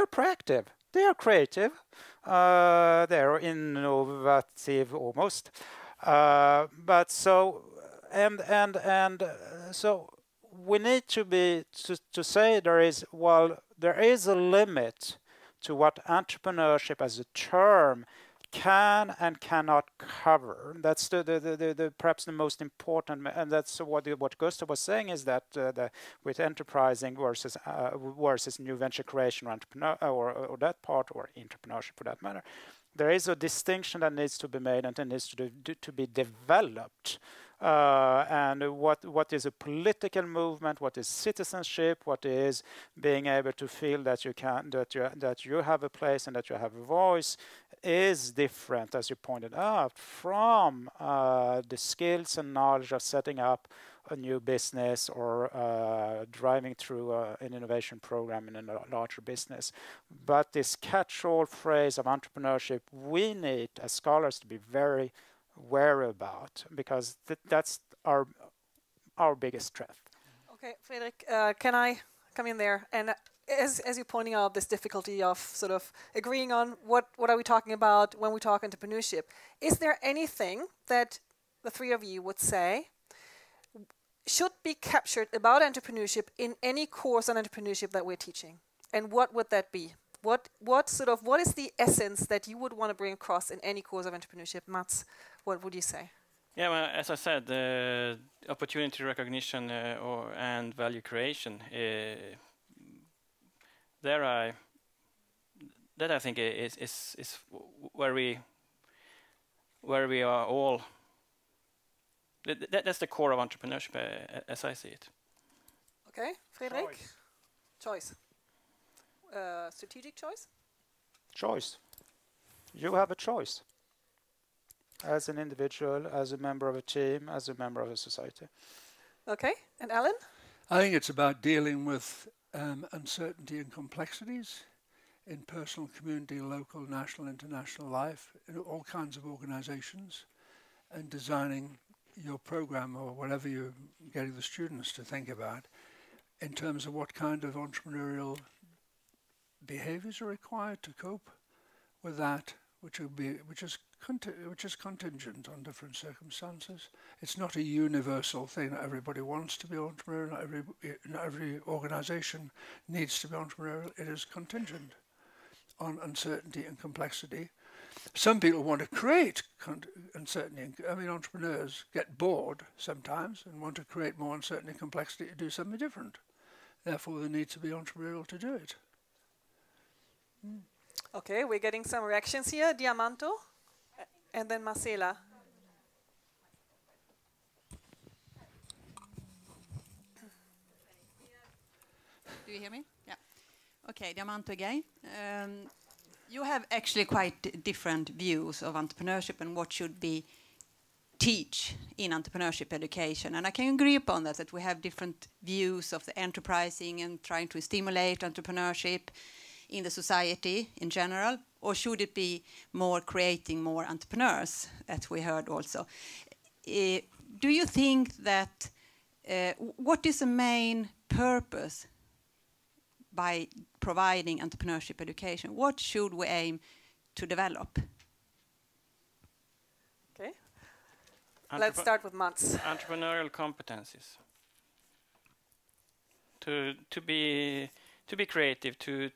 proactive, they are creative, they're innovative almost, but so so we need to say there is a limit to what entrepreneurship as a term can and cannot cover. That's the perhaps the most important, and that's what Gustav was saying, is that with enterprising versus new venture creation or entrepreneur or that part, or entrepreneurship for that matter, there is a distinction that needs to be made and it needs to be developed. And what is a political movement? What is citizenship? What is being able to feel that you have a place and that you have a voice is different, as you pointed out, from the skills and knowledge of setting up a new business or driving through an innovation program in a larger business. But this catch-all phrase of entrepreneurship, we need as scholars to be very wary about, because that's our biggest strength. Okay, Frédéric, can I come in there? And as you're pointing out, this difficulty of sort of agreeing on what are we talking about when we talk entrepreneurship, is there anything that the three of you would say should be captured about entrepreneurship in any course on entrepreneurship that we're teaching? And what would that be? What is the essence that you would want to bring across in any course of entrepreneurship? Mats, what would you say? Yeah, well, as I said, opportunity recognition and value creation. I think is where we are all. That's the core of entrepreneurship, as I see it. Okay, Frédéric. Choice. Strategic choice? Choice. You have a choice. As an individual, as a member of a team, as a member of a society. Okay, and Allan? I think it's about dealing with uncertainty and complexities in personal, community, local, national, international life, in all kinds of organizations, and designing your program or whatever you're getting the students to think about in terms of what kind of entrepreneurial behaviors are required to cope with that, which is contingent on different circumstances. It's not a universal thing that everybody wants to be entrepreneurial. Not every organisation needs to be entrepreneurial. It is contingent on uncertainty and complexity. Some people want to create uncertainty. I mean, entrepreneurs get bored sometimes and want to create more uncertainty and complexity to do something different. Therefore, they need to be entrepreneurial to do it. Okay, we're getting some reactions here. Diamanto, and then Marcela. Do you hear me? Yeah. Okay, Diamanto again. You have actually quite different views of entrepreneurship and what should be teach in entrepreneurship education. And I can agree upon that we have different views of the enterprising and trying to stimulate entrepreneurship in the society in general, or should it be more creating more entrepreneurs, as we heard also. Do you think that, what is the main purpose by providing entrepreneurship education? What should we aim to develop? Okay. Let's start with Mats. Entrepreneurial competencies. To be creative, to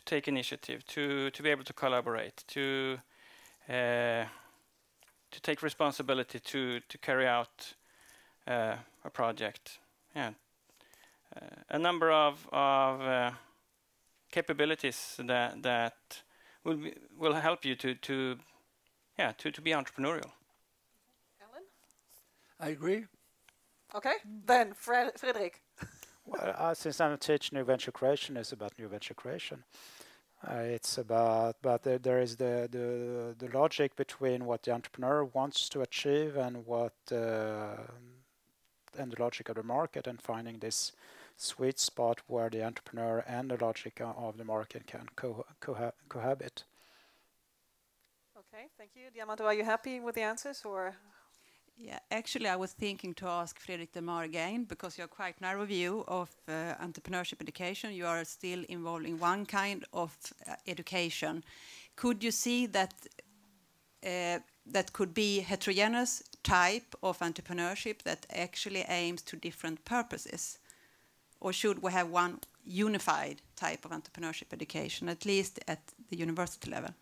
take initiative, to be able to collaborate, to take responsibility, to carry out a project. Yeah. A number of capabilities that will help you to be entrepreneurial. Allan? I agree. Okay, then Frédéric. Well, since I'm teaching new venture creation, it's about new venture creation. It's about, but there is the logic between what the entrepreneur wants to achieve and what and the logic of the market, and finding this sweet spot where the entrepreneur and the logic of the market can cohabit. Okay, thank you. Diamanto, are you happy with the answers, or? Yeah, actually, I was thinking to ask Frédéric Delmar again, because you have quite narrow view of entrepreneurship education. You are still involved in one kind of education. Could you see that that could be heterogeneous type of entrepreneurship that actually aims to different purposes? Or should we have one unified type of entrepreneurship education, at least at the university level?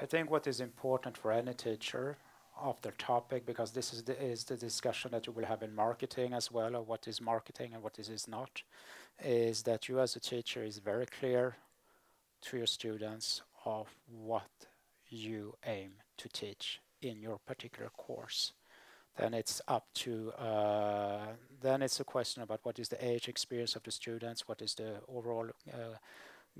I think what is important for any teacher of their topic, because this is the discussion that you will have in marketing as well, of what is marketing and what is not, is that you as a teacher is very clear to your students of what you aim to teach in your particular course. Then it's up to, then it's a question about what is the age experience of the students, what is the overall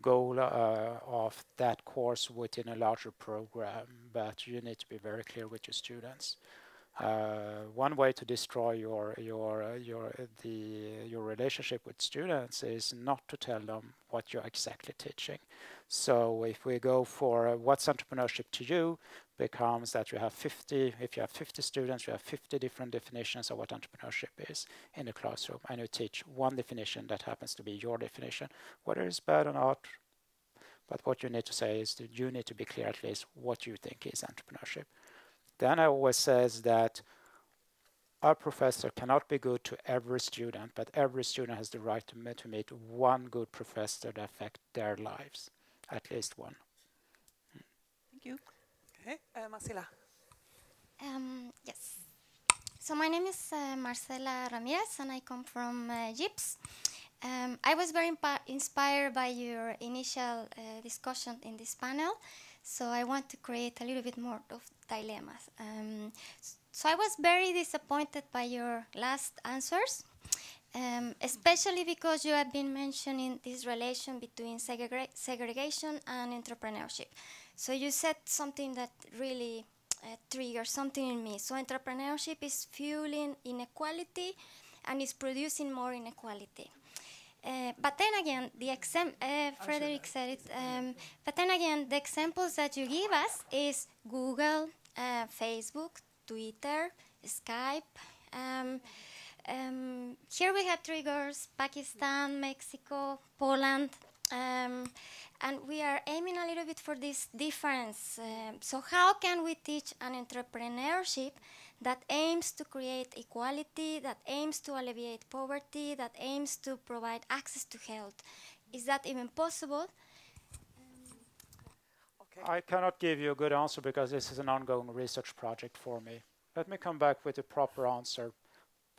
goal of that course within a larger program, but you need to be very clear with your students. One way to destroy your relationship with students is not to tell them what you're exactly teaching. So if we go for what's entrepreneurship to you, becomes that you have 50, if you have 50 students, you have 50 different definitions of what entrepreneurship is in the classroom, and you teach one definition that happens to be your definition, whether it's bad or not. But what you need to say is that you need to be clear at least what you think is entrepreneurship. Then I always says that our professor cannot be good to every student, but every student has the right to meet one good professor that affects their lives, at least one. Thank you. Okay, Marcela. Yes. So my name is Marcela Ramirez, and I come from Gibb. I was very inspired by your initial discussion in this panel, so I want to create a little bit more of dilemmas. So I was very disappointed by your last answers, especially because you have been mentioning this relation between segregation and entrepreneurship. So you said something that really triggered something in me. So entrepreneurship is fueling inequality and is producing more inequality. But then again, Frédéric said it, but then again, the examples that you give us is Google, Facebook, Twitter, Skype. Here we have triggers: Pakistan, Mexico, Poland. And we are aiming a little bit for this difference. So how can we teach an entrepreneurship that aims to create equality, that aims to alleviate poverty, that aims to provide access to health? Is that even possible? I cannot give you a good answer because this is an ongoing research project for me. Let me come back with a proper answer,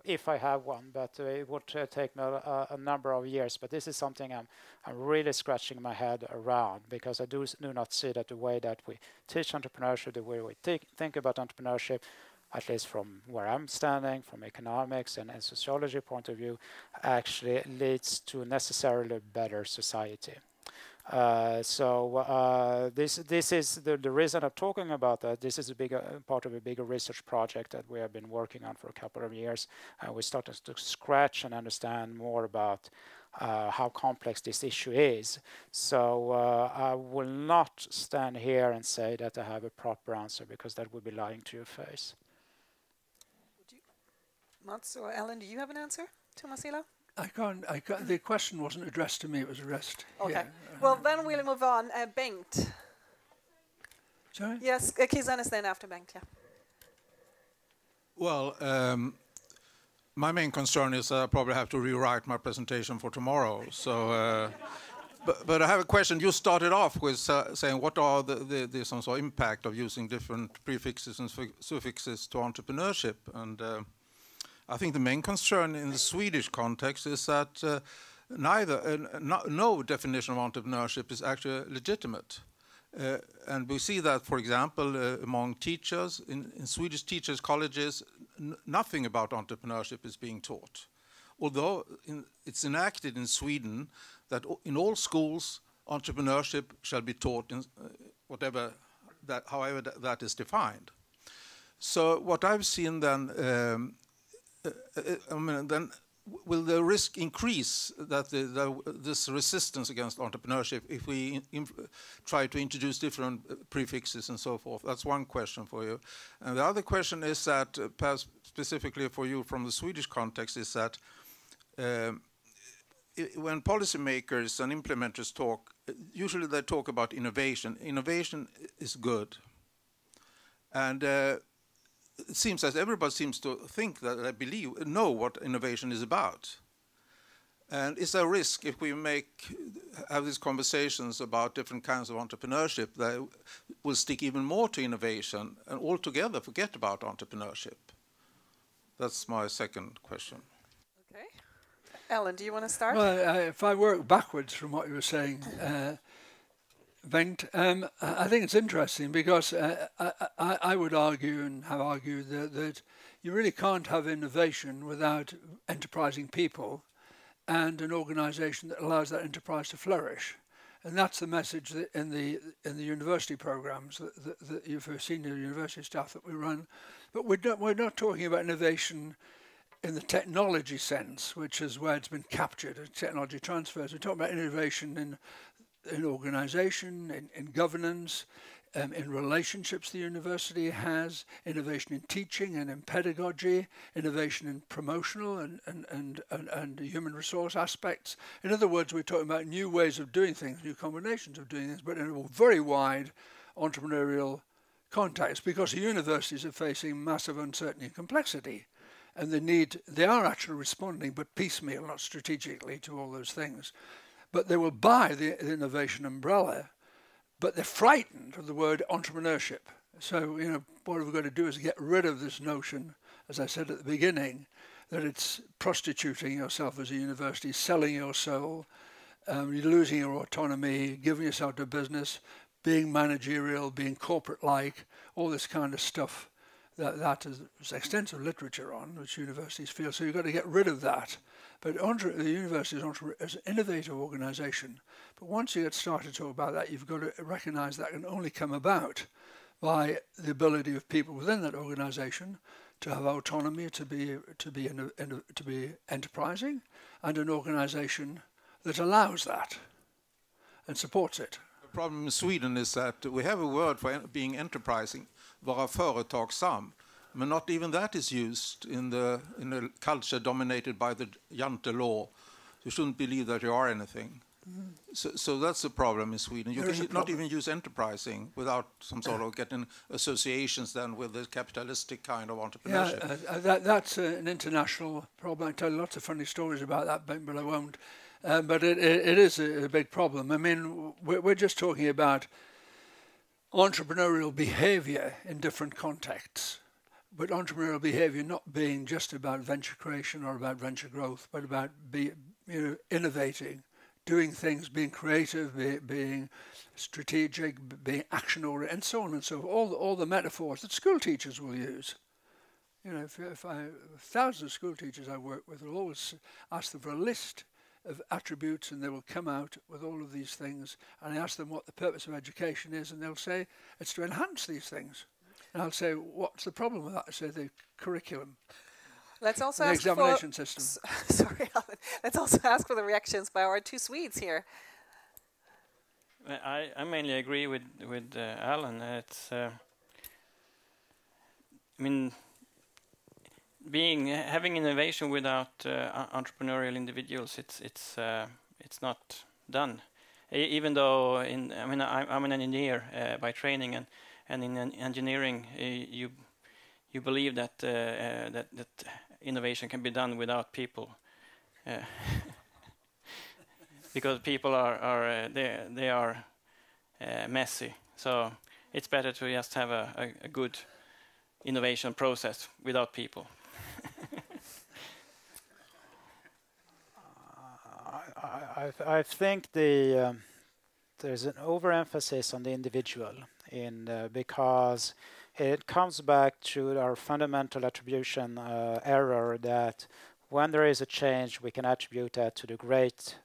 if I have one, but it would take me a number of years. But this is something I'm really scratching my head around, because I do not see that the way that we teach entrepreneurship, the way we think about entrepreneurship, at least from where I'm standing, from economics and sociology point of view, actually leads to necessarily better society. This is the reason I'm talking about that. This is a bigger part of a bigger research project that we have been working on for a couple of years, and we started to scratch and understand more about how complex this issue is. So I will not stand here and say that I have a proper answer, because that would be lying to your face. Mats or Allan, do you have an answer to Marcela? I can't. The question wasn't addressed to me. It was addressed. Okay. Yeah. Well, then we'll move on. Bengt. Sorry? Yes, Kizan is then after Bengt, yeah. Well, my main concern is I probably have to rewrite my presentation for tomorrow. So, but I have a question. You started off with saying what are the some sort of impact of using different prefixes and suffixes to entrepreneurship, and I think the main concern in the Swedish context is that no definition of entrepreneurship is actually legitimate. And we see that, for example, among teachers, in Swedish teachers' colleges, nothing about entrepreneurship is being taught. Although it's enacted in Sweden that in all schools, entrepreneurship shall be taught in however that is defined. So what I've seen then, then will the risk increase that this resistance against entrepreneurship if we try to introduce different prefixes and so forth? That's one question for you. And the other question is that, perhaps specifically for you from the Swedish context, is that when policymakers and implementers talk, usually they talk about innovation. Innovation is good. And it seems as everybody seems to think that they know what innovation is about. And is there a risk if we have these conversations about different kinds of entrepreneurship that will stick even more to innovation and altogether forget about entrepreneurship? That's my second question. Okay. Allan, do you want to start? Well, if I work backwards from what you were saying, Bengt, I think it's interesting because I would argue and have argued that you really can't have innovation without enterprising people and an organisation that allows that enterprise to flourish. And that's the message that in the university programs that you've seen in the university staff that we run. But we're not talking about innovation in the technology sense, which is where it's been captured, technology transfers. We're talking about innovation in organisation, in governance, in relationships the university has, innovation in teaching and in pedagogy, innovation in promotional and human resource aspects. In other words, we're talking about new ways of doing things, new combinations of doing things, but in a very wide entrepreneurial context, because the universities are facing massive uncertainty and complexity. And they are actually responding, but piecemeal, not strategically, to all those things. But they will buy the innovation umbrella, but they're frightened of the word entrepreneurship. So, what we've got to do is get rid of this notion, as I said at the beginning, that it's prostituting yourself as a university, selling your soul, you're losing your autonomy, giving yourself to business, being managerial, being corporate-like, all this kind of stuff that is extensive literature on, which universities feel. So you've got to get rid of that. But the university is an innovative organisation. But once you get started to talk about that, you've got to recognise that can only come about by the ability of people within that organisation to have autonomy, to be enterprising, and an organisation that allows that and supports it. The problem in Sweden is that we have a word for being enterprising, vara företagsam. But not even that is used in a culture dominated by the Jante law. You shouldn't believe that you are anything. So that's the problem in Sweden. You can not even use enterprising without some sort of getting associations then with the capitalistic kind of entrepreneurship. Yeah, that's an international problem. I tell lots of funny stories about that, but I won't. But it is a big problem. I mean, we're just talking about entrepreneurial behavior in different contexts. But entrepreneurial behavior not being just about venture creation or about venture growth, but about innovating, doing things, being creative, being strategic, being action-oriented, and so on and so forth. All the metaphors that school teachers will use. You know, if thousands of school teachers I work with will always ask them for a list of attributes, and they will come out with all of these things. And I ask them what the purpose of education is, and they'll say it's to enhance these things. And I'll say, what's the problem with that? I say the curriculum. Let's also the ask examination system. Sorry, Allan. Let's also ask for the reactions by our two Swedes here. I mainly agree with Allan. It's I mean, having innovation without entrepreneurial individuals, it's not done. Even though I'm an engineer by training, and in engineering you believe that that innovation can be done without people, because people are messy. So it's better to just have a good innovation process without people. I think there's an overemphasis on the individual because it comes back to our fundamental attribution error that when there is a change, we can attribute that to the great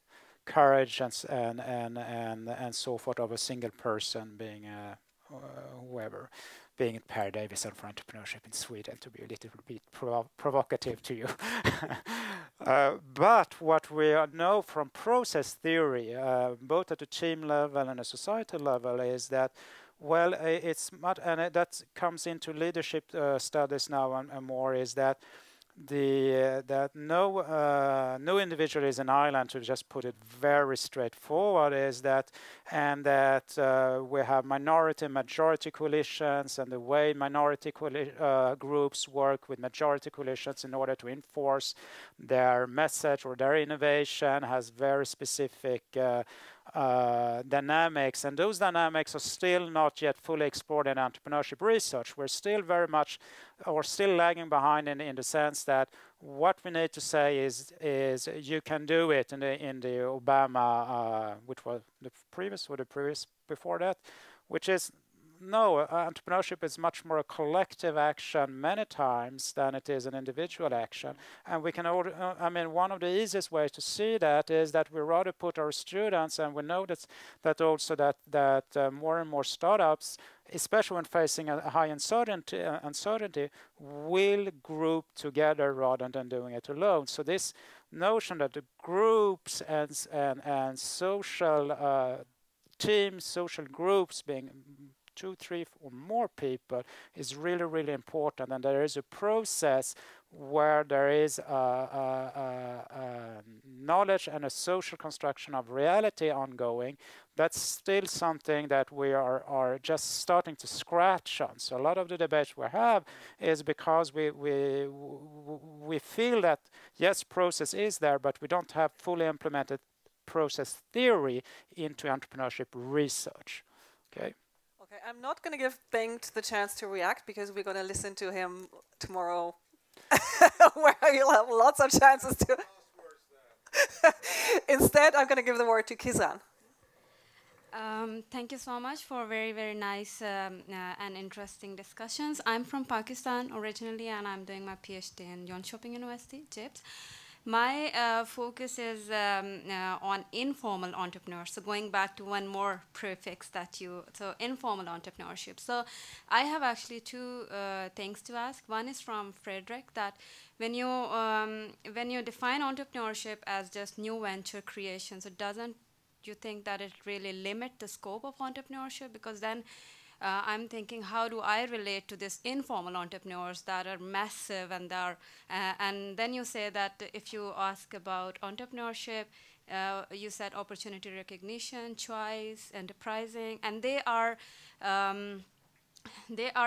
courage and so forth of a single person, being whoever, being Per Davison for entrepreneurship in Sweden, to be a little bit provocative to you. But what we know from process theory, both at the team level and a societal level, is that, well, it's much, and that comes into leadership studies now and more, is that that no individual is an island, to just put it very straightforward, is that, and that we have majority coalitions, and the way minority groups work with majority coalitions in order to enforce their message or their innovation has very specific dynamics, and those dynamics are still not yet fully explored in entrepreneurship research. We're still very much, or still lagging behind in the sense that what we need to say is you can do it in the Obama, which was the previous or the previous before that, which is no, entrepreneurship is much more a collective action many times than it is an individual action. And we can, I mean, one of the easiest ways to see that is that we rather put our students, and we know that also that more and more startups, especially when facing a high uncertainty, will group together rather than doing it alone. So this notion that the groups and social teams, social groups being 2, 3, or more people is really, really important, and there is a process where there is knowledge and a social construction of reality ongoing. That's still something that we are just starting to scratch on. So a lot of the debate we have is because we feel that yes, process is there, but we don't have fully implemented process theory into entrepreneurship research. Okay. Okay, I'm not going to give Bengt the chance to react because we're going to listen to him tomorrow, where you'll have lots of chances to. Instead, I'm going to give the word to Kizan. Thank you so much for very, very nice and interesting discussions. I'm from Pakistan originally, and I'm doing my PhD in Jönköping University, Gibb. My focus is on informal entrepreneurs. So going back to one more prefix so informal entrepreneurship. So I have actually two things to ask. One is from Frédéric, that when you define entrepreneurship as just new venture creation, so doesn't you think that it really limit the scope of entrepreneurship? Because then I'm thinking, how do I relate to this informal entrepreneurs that are massive and are, and then you say that if you ask about entrepreneurship You said opportunity recognition, choice, enterprising, and they are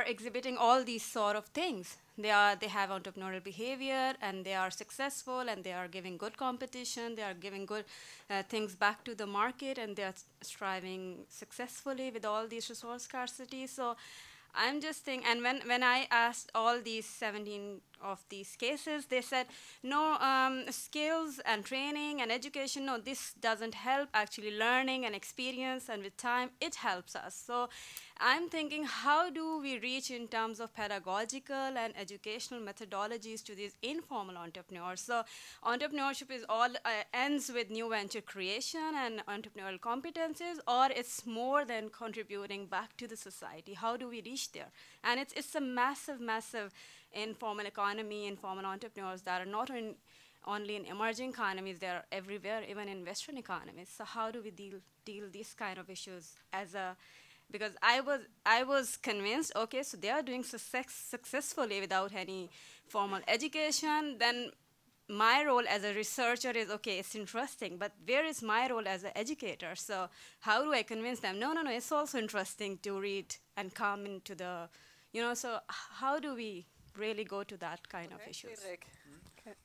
exhibiting all these sort of things. They have entrepreneurial behavior, and they are successful, and they are giving good competition. They are giving good things back to the market, and they are striving successfully with all these resource scarcity. So I'm just thinking, and when I asked all these 17 of these cases, they said, no, skills and training and education, no, this doesn't help. Actually, learning and experience, and with time, it helps us. So I'm thinking, how do we reach in terms of pedagogical and educational methodologies to these informal entrepreneurs? So entrepreneurship is all ends with new venture creation and entrepreneurial competencies, or it's more than contributing back to the society. How do we reach there? And it's a massive, massive informal economy, informal entrepreneurs that are not only in emerging economies, they are everywhere, even in Western economies. So how do we deal these kind of issues as a, because I was convinced, okay, so they are doing successfully without any formal education, then my role as a researcher is, okay, it's interesting, but where is my role as an educator? So how do I convince them, no, it's also interesting to read and come into the, so how do we really go to that kind of issues?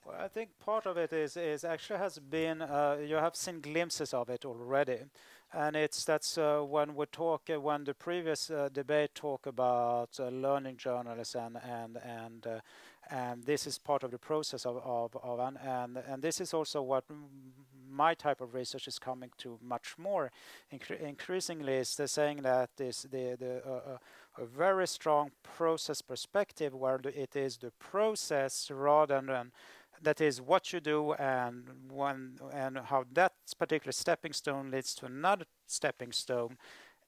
Well, I think part of it is actually has been, you have seen glimpses of it already. And that's when we talk, when the previous debate talk about learning journalism, and this is part of the process and this is also what my type of research is coming to much more increasingly, is the saying that a very strong process perspective, where it is the process rather than that is what you do, and how that particular stepping stone leads to another stepping stone,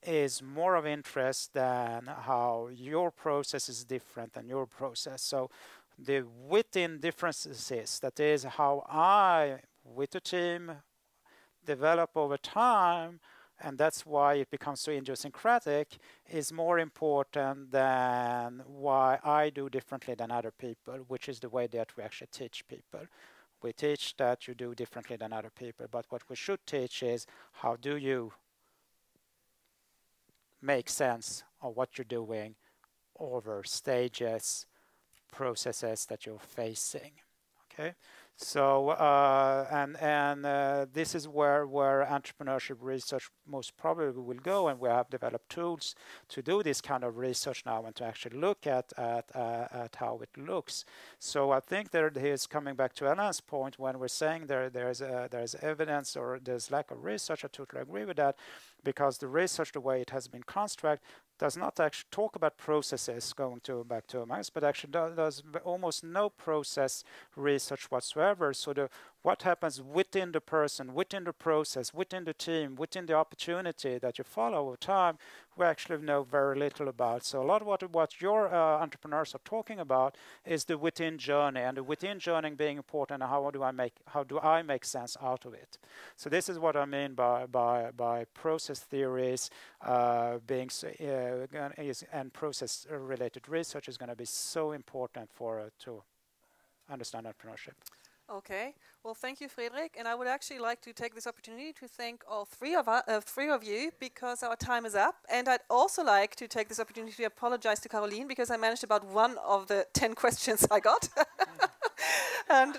is more of interest than how your process is different than your process. So the within differences, that is how I, with the team, develop over time, and that's why it becomes so idiosyncratic, is more important than why I do differently than other people, which is the way that we actually teach people. We teach that you do differently than other people, but what we should teach is how do you make sense of what you're doing over stages, processes that you're facing. Okay. So this is where entrepreneurship research most probably will go, and we have developed tools to do this kind of research now and to actually look at how it looks. So I think there is, coming back to Allan's point, when we're saying there's evidence or there's lack of research, I totally agree with that, because the research, the way it has been constructed, does not actually talk about processes, going back to Max, but actually does almost no process research whatsoever. So what happens within the person, within the process, within the team, within the opportunity that you follow over time, we actually know very little about. So a lot of what your entrepreneurs are talking about is the within journey, and the within journey being important, and how do I make sense out of it. So this is what I mean by process theories being and process related research is going to be so important for to understand entrepreneurship. Okay. Well, thank you, Frédéric. And I would actually like to take this opportunity to thank all three of you, because our time is up. And I'd also like to take this opportunity to apologize to Caroline, because I managed about one of the 10 questions I got. And